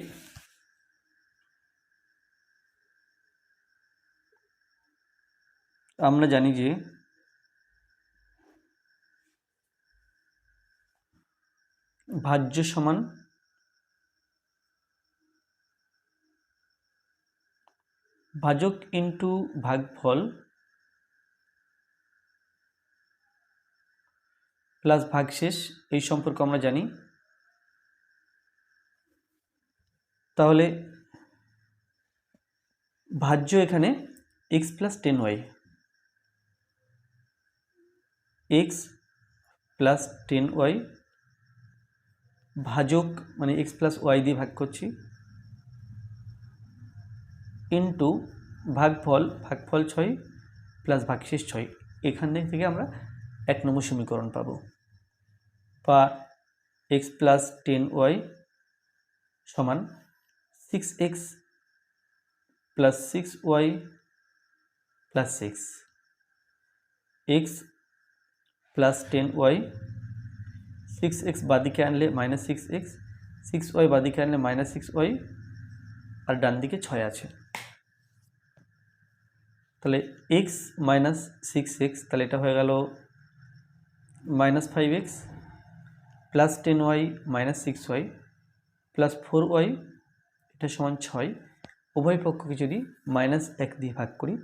ভাজ্য সমান ভাজক ইন্টু ভাগফল প্লাস ভাগশেষ, এই সম্পর্ক আমরা জানি। তাহলে ভাজ্য এখানে x plus 10y, x plus 10y ভাজক মানে এক্স প্লাস ওয়াই দিয়ে ভাগ করছি ইন্টু ভাগফল 6 প্লাস ভাগশেষ 6, এখান থেকে আমরা 1 নম্বর সমীকরণ পাবো। বা এক্স প্লাস 10y সমান 6x plus 6y plus 6, x plus 10y, 6x বাদিকে আনলে মাইনাস 6x, 6y বাদিকে আনলে মাইনাস 6y, আর ডান দিকে 6 আছে। তাহলে x মাইনাস 6x, তাহলে এটা হয়ে গেল minus 5x plus 10y minus 6y plus 4y, এটা সমান 6। উভয় পক্ষকে যদি -1 দিয়ে ভাগ করি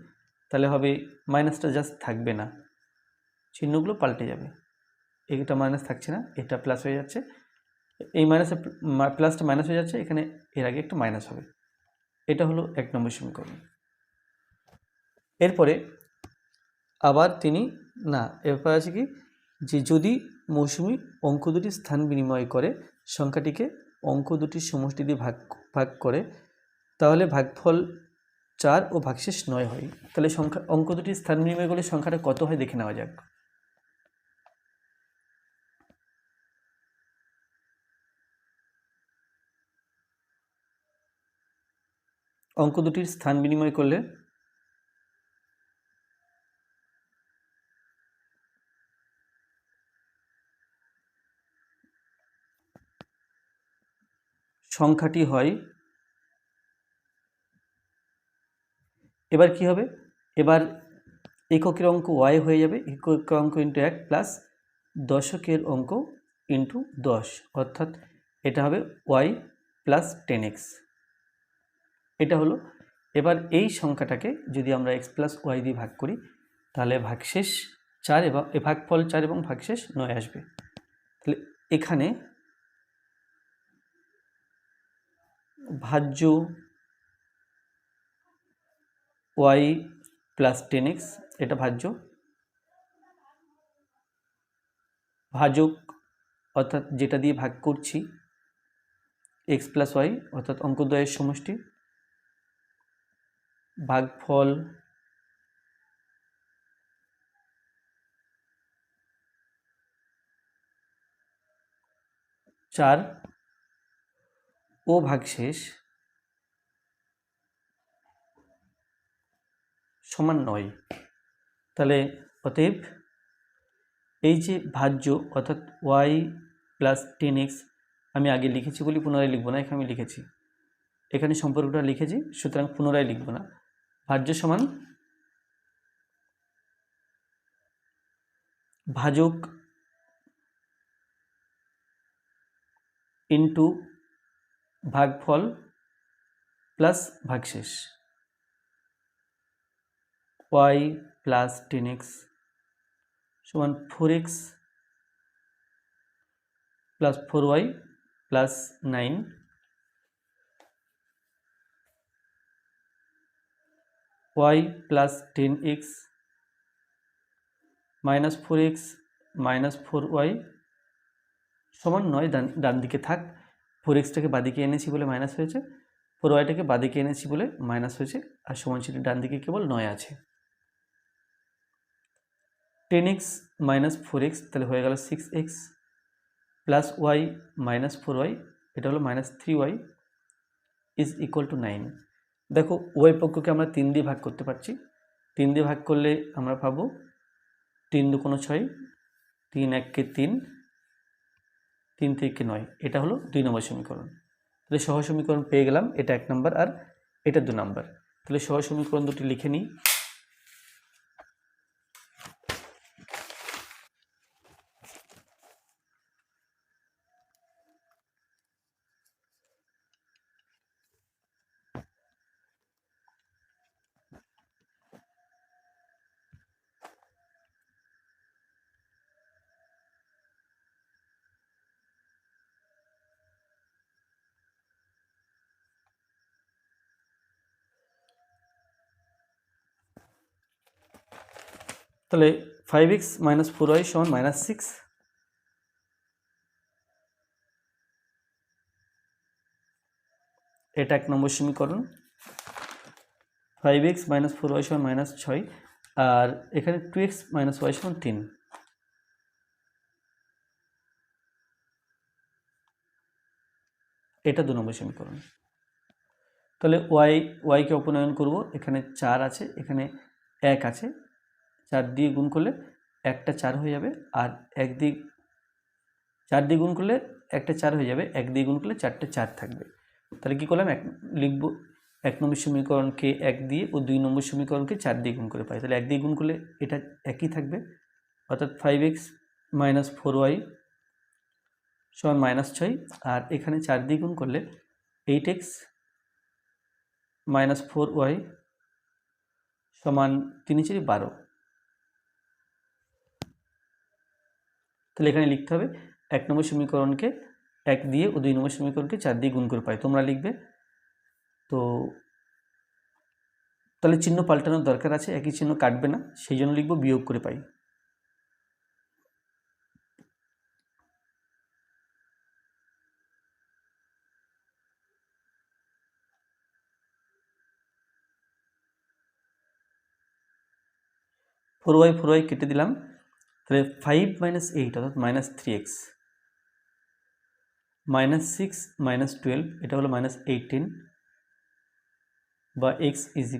তাহলে হবে মাইনাসটা জাস্ট থাকবে না, চিহ্নগুলো পাল্টে যাবে। এটা মাইনাস থাকছে না, এটা প্লাস হয়ে যাচ্ছে, এই মাইনাসে প্লাসটা মাইনাস হয়ে যাচ্ছে, এখানে এর আগে একটা মাইনাস হবে। এটা হলো 1 নম্বর সমীকরণ। এরপরে আবার তিনি এরপর আছে কি, যে যদি মৌসুমি অঙ্ক দুটি স্থান বিনিময় করে সংখ্যাটিকে অঙ্ক দুটির সমষ্টি দিয়ে ভাগ করে তাহলে ভাগফল 4 ও ভাগশেষ 9 হয়। তাহলে অঙ্ক দুটি স্থান বিনিময় করলে সংখ্যাটা কত হয় দেখে নেওয়া যাক। অঙ্ক দুটির স্থান বিনিময় করলে সংখ্যাটি হয়, এবার কি হবে, এবার এককের অঙ্ক y হয়ে যাবে একক অঙ্ক ইন্টু 1 প্লাস দশকের অঙ্ক ইন্টু 10, অর্থাৎ এটা হবে y প্লাস 10x। এটা হলো, এবার এই সংখ্যাটাকে যদি আমরা x প্লাস ওয়াই দিয়ে ভাগ করি তাহলে ভাগশেষ 4 এবং ভাগফল 4 এবং ভাগশেষ 9 আসবে। তাহলে এখানে ভাজ্য y প্লাস 10x, এটা ভাজ্য, ভাজক অর্থাৎ যেটা দিয়ে ভাগ করছি x প্লাস ওয়াই অর্থাৎ অঙ্কদ্বয়ের সমষ্টি, ভাগফল 4 ও ভাগশেষ সমান 9। তাহলে অতএব এই যে ভাজ্য অর্থাৎ y প্লাস 10x আমি আগে লিখেছি বলি পুনরায় লিখব না, এখানে আমি লিখেছি, এখানে সম্পর্কটা লিখেছি, সুতরাং পুনরায় লিখব না। ভাজ্য সমান ভাজক ইন্টু ভাগফল প্লাস ভাগশেষ, y প্লাস 10x সমান 4x plus 4y plus 9, y plus 10x minus 4x minus 4y সমান 9। ডান দিকে থাক, 4xটাকে বাদিকে এনেছি বলে মাইনাস হয়েছে, 4yটাকে বাদিকে এনেছি বলে মাইনাস হয়েছে, আর সমান চিহ্ন ডান দিকে কেবল 9 আছে। 10x মাইনাস 4x তাহলে হয়ে গেল 6x plus y minus 4y, এটা হলো minus 3y is equal two 9। দেখো উভয় পক্ষকে আমরা 3 দিয়ে ভাগ করতে পারছি, 3 দিয়ে ভাগ করলে আমরা পাবো 3 2 6, 3 1 কে 3, 3 থেকে 9, এটা হলো 2 নম্বর সমীকরণ। তাহলে সহ সমীকরণ পেয়ে গেলাম, এটা 1 নম্বর আর এটা 2 নম্বর। তাহলে সহ সমীকরণ দুটি লিখে নিই। তাহলে 5x মাইনাস 4y সমান -6, এটা 1 নম্বর সমীকরণ। 5x - 4y = -6 আর এখানে 2x - y = 3। এটা 2 নম্বর সমীকরণ। তাহলে y কে অপনয়ন করব। এখানে 4 আছে, এখানে 1 আছে, 4 দিয়ে গুণ করলে একটা 4 হয়ে যাবে, আর 1 দিয়ে 4 দিয়ে গুণ করলে একটা 4 হয়ে যাবে, 1 দিয়ে গুণ করলে 4টে 4 থাকবে। তাহলে কি করলাম, লিখব 1 নম্বর সমীকরণকে 1 দিয়ে ও 2 নম্বর সমীকরণকে 4 দিয়ে গুণ করে পাই। তাহলে 1 দিয়ে গুণ করলে এটা একই থাকবে, অর্থাৎ 5x - 4y = -6, আর এখানে 4 দিয়ে গুণ করলে 8x - 4y = 3 × 4 = 12। তাহলে এখানে লিখতে হবে 1 নম্বর সমীকরণকে 1 দিয়ে ও 2 নম্বর সমীকরণকে 4 দিয়ে গুণ করে পাই। তোমরা লিখবে। তো তাহলে চিহ্ন পাল্টানোর দরকার আছে, একই চিহ্ন কাটবে না, সেই জন্য লিখব বিয়োগ করে পাই। ফোর ওয়াই কেটে দিলাম। তাহলে 5 - 8 অর্থাৎ -3x, -6 - 12 এটা হলো -18, বা x =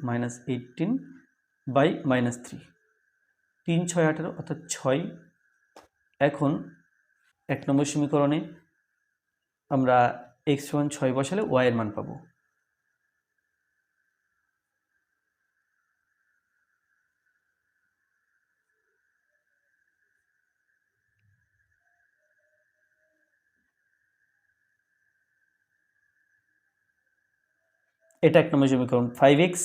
-18/-3। 3 6 18 অর্থাৎ 6। এখন 1 নম্বর সমীকরণে আমরা x = 6 বসালে y এর মান পাবো। এটা 1 নম্বর সমীকরণ। 5x -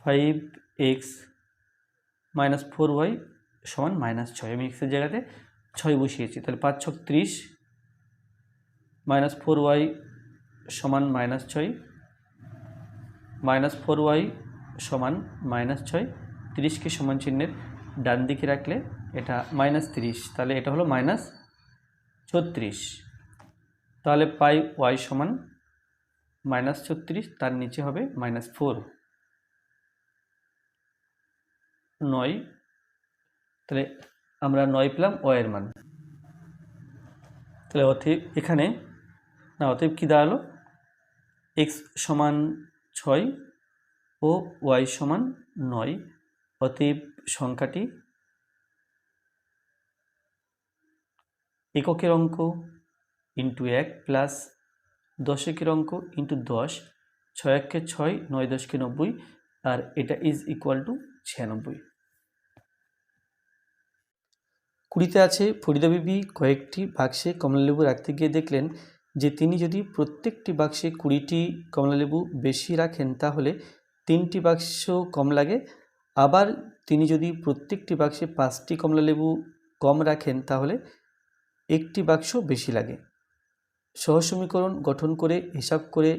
4y = -6। আমি x এর জায়গাতে 6 বসিয়েছি। তাহলে 5 × 6 = 30, -4y = -6, -4y = -6, 30কে সমান চিহ্নের ডান দিকে রাখলে এটা -30, তাহলে এটা হলো -36। তাহলে পাই y = -36, তার নিচে হবে -4, 9। তাহলে আমরা 9 পেলাম y এর মান। তাহলে অতএব এখানে অতএব কী দাঁড়ালো, x = 6 ও y = 9। অতএব সংখ্যাটি এককের অঙ্ক × 1 প্লাস দশকের অঙ্ক × 10, 6 × 1 = 6, 9 × 10 = 90, আর এটা = 96। 20তে আছে ফরিদা বিবি কয়েকটি বাক্সে কমলালেবু রাখতে গিয়ে দেখলেন যে তিনি যদি প্রত্যেকটি বাক্সে 20টি কমলালেবু বেশি রাখেন তাহলে 3টি বাক্স কম লাগে, আবার তিনি যদি প্রত্যেকটি বাক্সে 5টি কমলালেবু কম রাখেন তাহলে একটি বাক্স বেশি লাগে। সহজ সমীকরণ গঠন করে হিসাব করি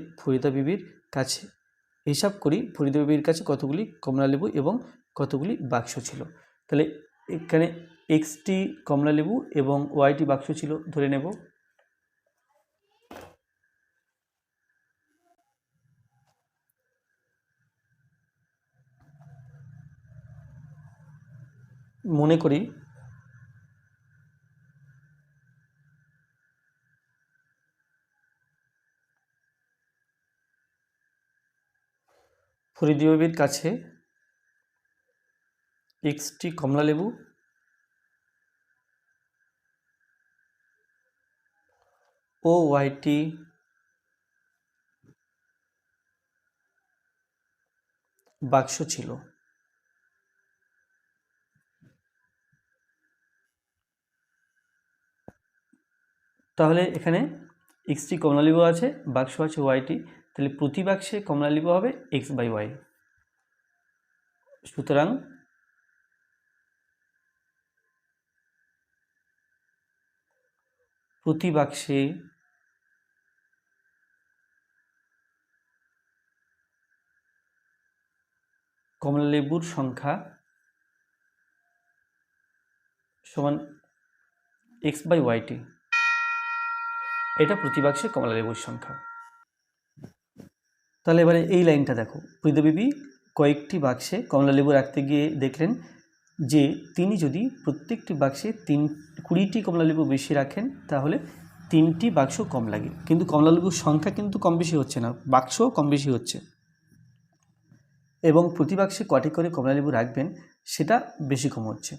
ফরিদা বিবির কাছে কতগুলি কমলালেবু এবং কতগুলি বাক্স ছিল। তাহলে এখানে xটি কমলালেবু এবং yটি বাক্স ছিল ধরে নেব। মনে করি ফরিদা বিবির কাছে xটি কমলালেবু ও yটি বাক্স ছিল। তাহলে এখানে xটি কমলালেবু আছে, বাক্স আছে yটি, তাহলে প্রতি বাক্সে কমলালেবু হবে x/y। সুতরাং প্রতি বাক্সে কমলালেবুর সংখ্যা সমান x/yটি। এটা প্রতি বাক্সে কমলালেবুর সংখ্যা। তাহলে এবারে এই লাইনটা দেখো, পৃথিবী কয়েকটি বাক্সে কমলালেবু রাখতে গিয়ে দেখলেন যে তিনি যদি প্রত্যেকটি বাক্সে 20টি কমলালেবু বেশি রাখেন তাহলে 3টি বাক্স কম লাগে, কিন্তু কমলালেবুর সংখ্যা কিন্তু কম বেশি হচ্ছে না, বাক্সও কম বেশি হচ্ছে। এবং প্রতি বাক্সে কটি করে কমলালেবু রাখবেন সেটা বেশি কম হচ্ছে।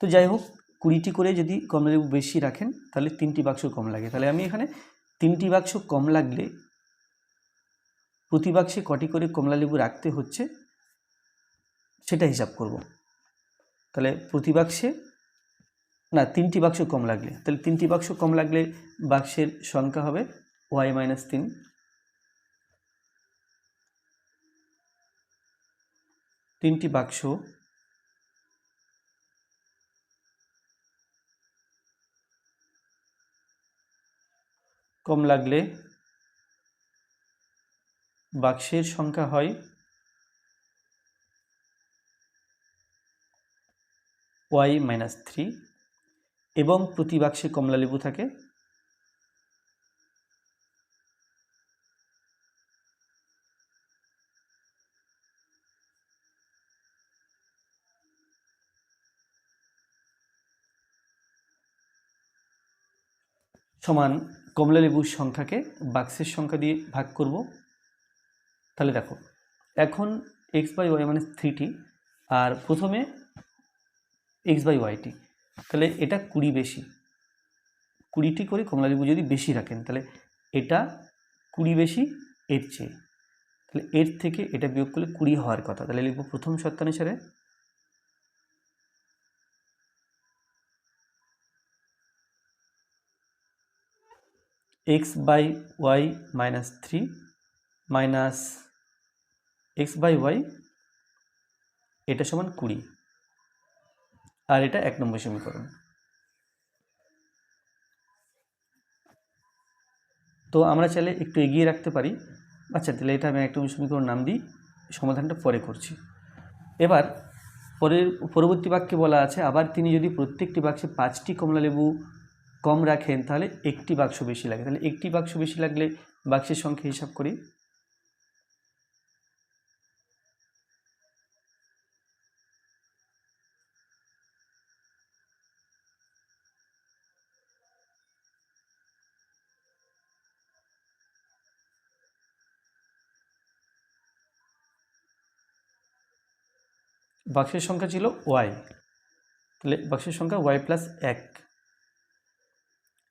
তো যাই হোক, 20টি করে যদি কমলালেবু বেশি রাখেন তাহলে 3টি বাক্স কম লাগে। তাহলে আমি এখানে 3টি বাক্স কম লাগলে প্রতি বাক্সে কটি করে কমলালেবু রাখতে হচ্ছে সেটা হিসাব করব। তাহলে প্রতি বাক্সে না, 3টি বাক্স কম লাগলে, তাহলে 3টি বাক্স কম লাগলে বাক্সের সংখ্যা হবে y-3। 3টি বাক্স কম লাগলে বাক্সের সংখ্যা হয় y-3 এবং প্রতি বাক্সে কমলালেবু থাকে সমান কমলালেবুর সংখ্যাকে বাক্সের সংখ্যা দিয়ে ভাগ করব। তাহলে দেখো, এখন x/y-3টি আর প্রথমে x/yটি, তাহলে এটা 20 বেশি, 20টি করে কমলালেবু যদি বেশি রাখেন তাহলে এটা 20 বেশি এর চেয়ে, তাহলে এর থেকে এটা বিয়োগ করলে 20 হওয়ার কথা। তাহলে লিখব প্রথম শর্তানুসারে x/y-3 মাইনাস x/y এটা সমান 20, আর এটা 1 নম্বর সমীকরণ। তো আমরা চাইলে একটু এগিয়ে রাখতে পারি। আচ্ছা, তাহলে এটা আমি 1 নম্বর সমীকরণ নাম দিই, সমাধানটা পরে করছি। এবার পরবর্তী বাক্যে বলা আছে, আবার তিনি যদি প্রত্যেকটি বাক্সে 5টি কমলালেবু কম রাখেন তাহলে একটি বাক্স বেশি লাগে। তাহলে একটি বাক্স বেশি লাগলে বাক্সের সংখ্যা হিসাব করি। বাক্সের সংখ্যা ছিল y, তাহলে বাক্সের সংখ্যা y+1,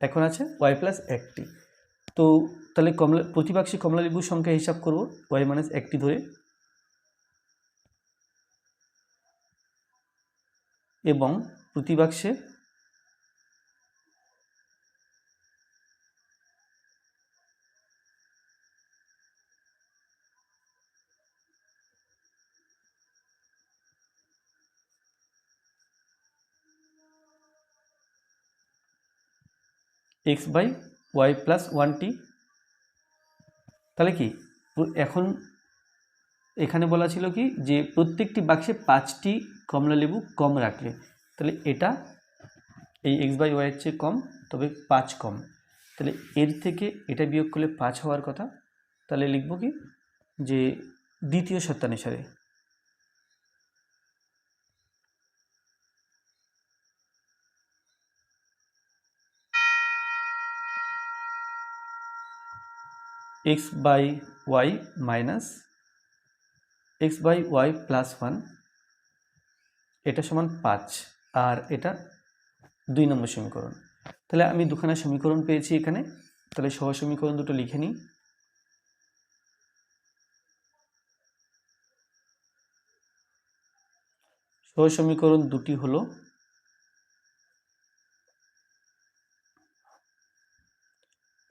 এখন আছে y+1টি। তো তাহলে প্রতি বাক্সে কমলালেবুর সংখ্যা হিসাব করব y-1টি ধরে, এবং প্রতি বাক্সে x/y+1টি। তাহলে কি এখন এখানে বলা ছিল কি যে প্রত্যেকটি বাক্সে 5টি কমলালেবু কম রাখলে, তাহলে এটা এই x/y এর চেয়ে কম, তবে 5 কম, তাহলে এর থেকে এটা বিয়োগ করলে 5 হওয়ার কথা। তাহলে লিখব কি যে দ্বিতীয় শর্তানুসারে x/y মাইনাস x/y+1 এটা সমান 5, আর এটা 2 নম্বর সমীকরণ। তাহলে আমি দুখানা সমীকরণ পেয়েছি এখানে, তাহলে সহ সমীকরণ দুটো লিখে নিই। সহ সমীকরণ দুটি হলো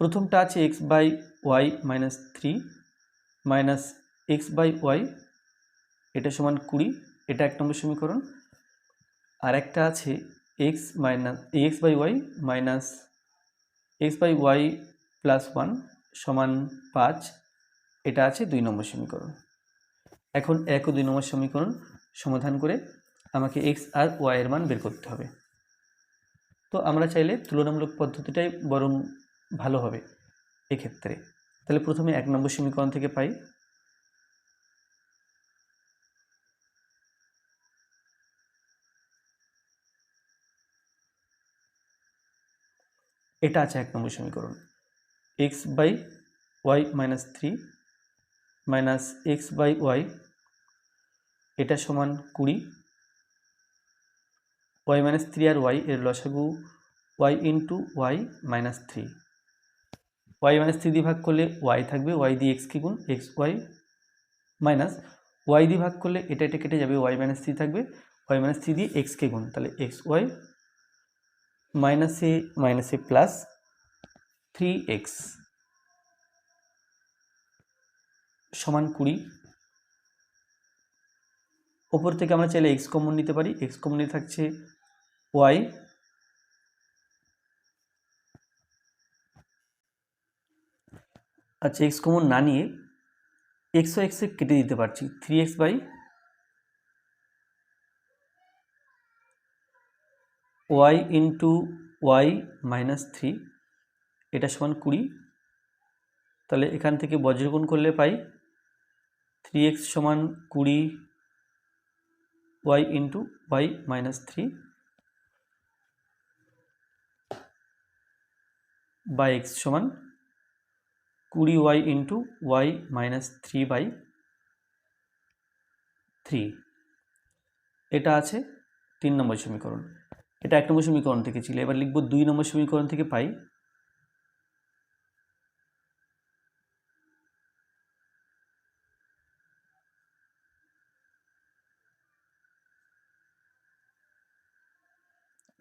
প্রথমটা আছে x/y-3 মাইনাস x/y এটা সমান 20, এটা 1 নম্বর সমীকরণ। আর একটা আছে x/y মাইনাস x/y+1 সমান 5, এটা আছে 2 নম্বর সমীকরণ। এখন 1 ও 2 নম্বর সমীকরণ সমাধান করে আমাকে x আর y এর মান বের করতে হবে। তো আমরা চাইলে তুলনামূলক পদ্ধতিটাই বরং ভালো হবে এক্ষেত্রে। তাহলে প্রথমে 1 নম্বর সমীকরণ থেকে পাই এটা আছে 1 নম্বর সমীকরণ, x/y - 3 মাইনাস x/y এটা সমান 20, y - 3 আর y এর লসাগু y × y - 3, y - 3 দিয়ে ভাগ করলে y থাকবে, y দিয়ে x কে গুণ xy মাইনাস y দিয়ে ভাগ করলে এটা কেটে যাবে, y - 3 থাকবে, y - 3 দিয়ে x কে গুণ, তাহলে xy মাইনাস এ প্লাস 3x সমান 20। ওপর থেকে আমরা চাইলে x কমন নিতে পারি, x কমন নিতে থাকছে y, আচ্ছা x কমন না নিয়ে x ও x কেটে দিতে পারছি, 3x by y into y minus 3 এটা সমান 20। তাহলে এখান থেকে বজ্রগুণ করলে পাই 3x সমান 20 y ইন্টু y মাইনাস 3 বা x সমান 20y ইন্টু y মাইনাস 3/3। এটা আছে 3 নম্বর সমীকরণ, এটা 1 নম্বর সমীকরণ থেকে ছিল। এবার লিখব 2 নম্বর সমীকরণ থেকে পাই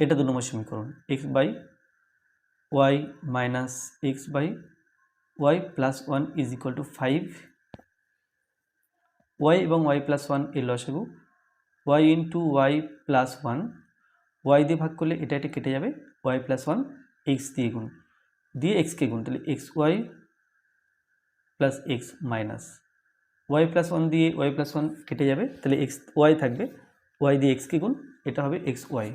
এটা 2 নম্বর সমীকরণ, x/y minus x/y plus 1 is equal to 5, y এবং y প্লাস 1 এর লসাগু y into y plus 1, y দিয়ে ভাগ করলে এটা কেটে যাবে, y প্লাস 1 x দিয়ে গুণ দিয়ে x কে গুণ, তাহলে xy plus x minus y plus 1 দিয়ে y প্লাস 1 কেটে যাবে, তাহলে y থাকবে, y দিয়ে x কে গুণ, এটা হবে xy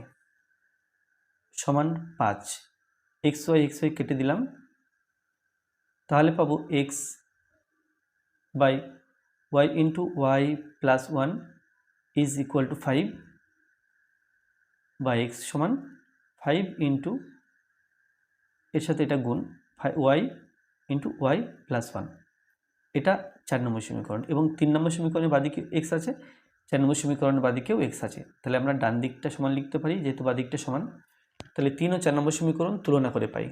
সমান 5। xy কেটে দিলাম, তাহলে পাবো x by y into y plus 1 is equal to 5 বা x সমান 5 ইন্টু এর সাথে এটা গুণ y ইন্টু y প্লাস 1, এটা 4 নম্বর সমীকরণ। এবং 3 নম্বর সমীকরণের বাদিকে x আছে, 4 নম্বর সমীকরণের বাদিকেও x আছে, তাহলে আমরা ডান দিকটা সমান লিখতে পারি, যেহেতু বাদিকটা সমান, তাহলে 3 ও 4 নম্বর সমীকরণ তুলনা করে পাই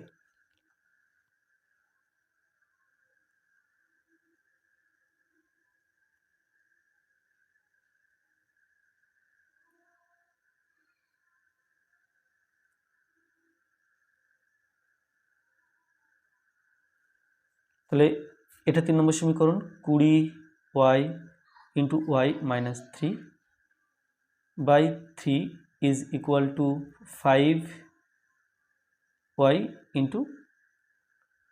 তাহলে এটা 3 নম্বর সমীকরণ, 20y into y minus 3 by 3 is equal to 5y into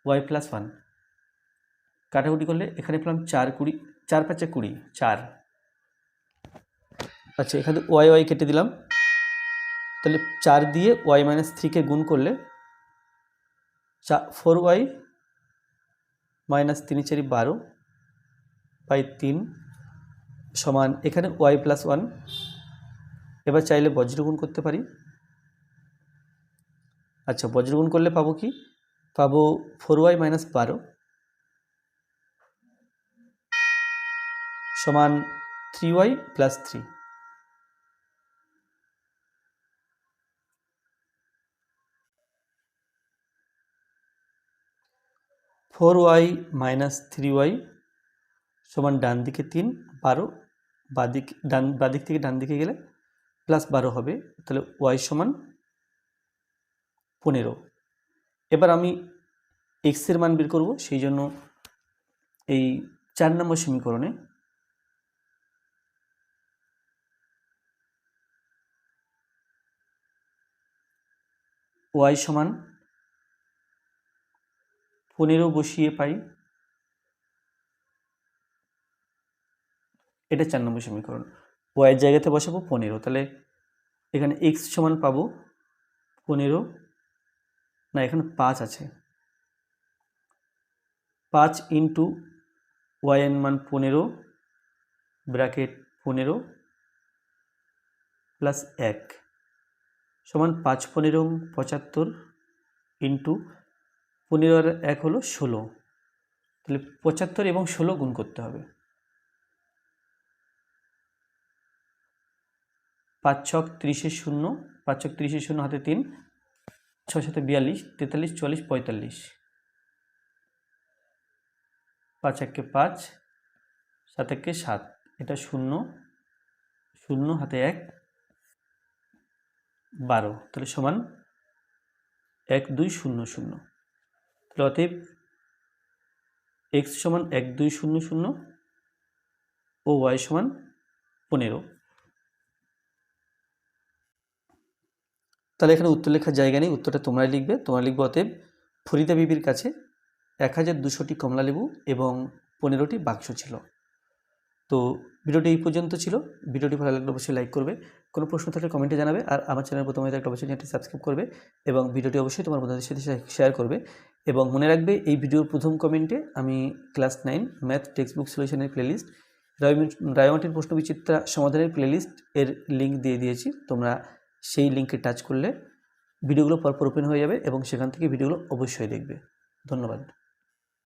y plus 1, কাটাকুটি করলে এখানে পেলাম 4 20, 4 5 20, 4। আচ্ছা এখানে y কেটে দিলাম, তাহলে 4 দিয়ে y মাইনাস 3কে গুণ করলে 4y মাইনাস 3 4 12 বাই 3 সমান এখানে y প্লাস 1, এবার চাইলে বজ্রগুণ করতে পারি। আচ্ছা বজ্রগুণ করলে পাবো কি, পাবো 4y মাইনাস 12 সমান 3y plus 3। 4y minus 3y সমান ডান দিকে 3, 12, বাদিক থেকে ডান দিকে গেলে প্লাস 12 হবে, তাহলে y সমান 15। এবার আমি x এর মান বের করব, সেই জন্য এই 4 নম্বর সমীকরণে y সমান 15 বসিয়ে পাই, এটা 4 নম্বর সমীকরণ, y এর জায়গাতে বসাবো 15, তাহলে এখানে x সমান পাবো 15, না এখানে 5 আছে, 5 ইন্টু ওয়াইএন মান 15 ব্র্যাকেট 15 প্লাস 1 সমান 5 15 75 ইন্টু 15 আর 1 হলো 16, তাহলে 75 এবং 16 গুণ করতে হবে। 5 ছক 30 0, 5 ছক 30 0 হাতে 3, 6 7 42, 43 44 45, 5 1 5, 7 1 7, এটা 0 0 হাতে 1 12, তাহলে সমান 1 2 0 0। তাহলে অতএব x সমান 1 2 0 0 ও y সমান 15। তাহলে এখানে উত্তর লেখার জায়গা নেই, উত্তরটা তোমরাই লিখবে। তোমরা লিখবে অতএব ফরিদা বিবির কাছে 1200টি কমলালেবু এবং 15টি বাক্স ছিল। তো ভিডিওটি এই পর্যন্ত ছিল। ভিডিওটি ভালো লাগলে অবশ্যই লাইক করবে, কোনো প্রশ্ন থাকলে কমেন্টে জানাবে, আর আমার চ্যানেল প্রথমে একটা অবশ্যই চ্যানেলটি সাবস্ক্রাইব করবে এবং ভিডিওটি অবশ্যই তোমার বন্ধুদের সাথে শেয়ার করবে। এবং মনে রাখবে এই ভিডিওর প্রথম কমেন্টে আমি ক্লাস 9 ম্যাথ টেক্সট বুক সলিউশনের প্লেলিস্ট, রায়মাটির প্রশ্ন বিচিত্রা সমাধানের প্লেলিস্ট এর লিঙ্ক দিয়ে দিয়েছি। তোমরা সেই লিঙ্কে টাচ করলে ভিডিওগুলো পরপর ওপেন হয়ে যাবে এবং সেখান থেকে ভিডিওগুলো অবশ্যই দেখবে। ধন্যবাদ।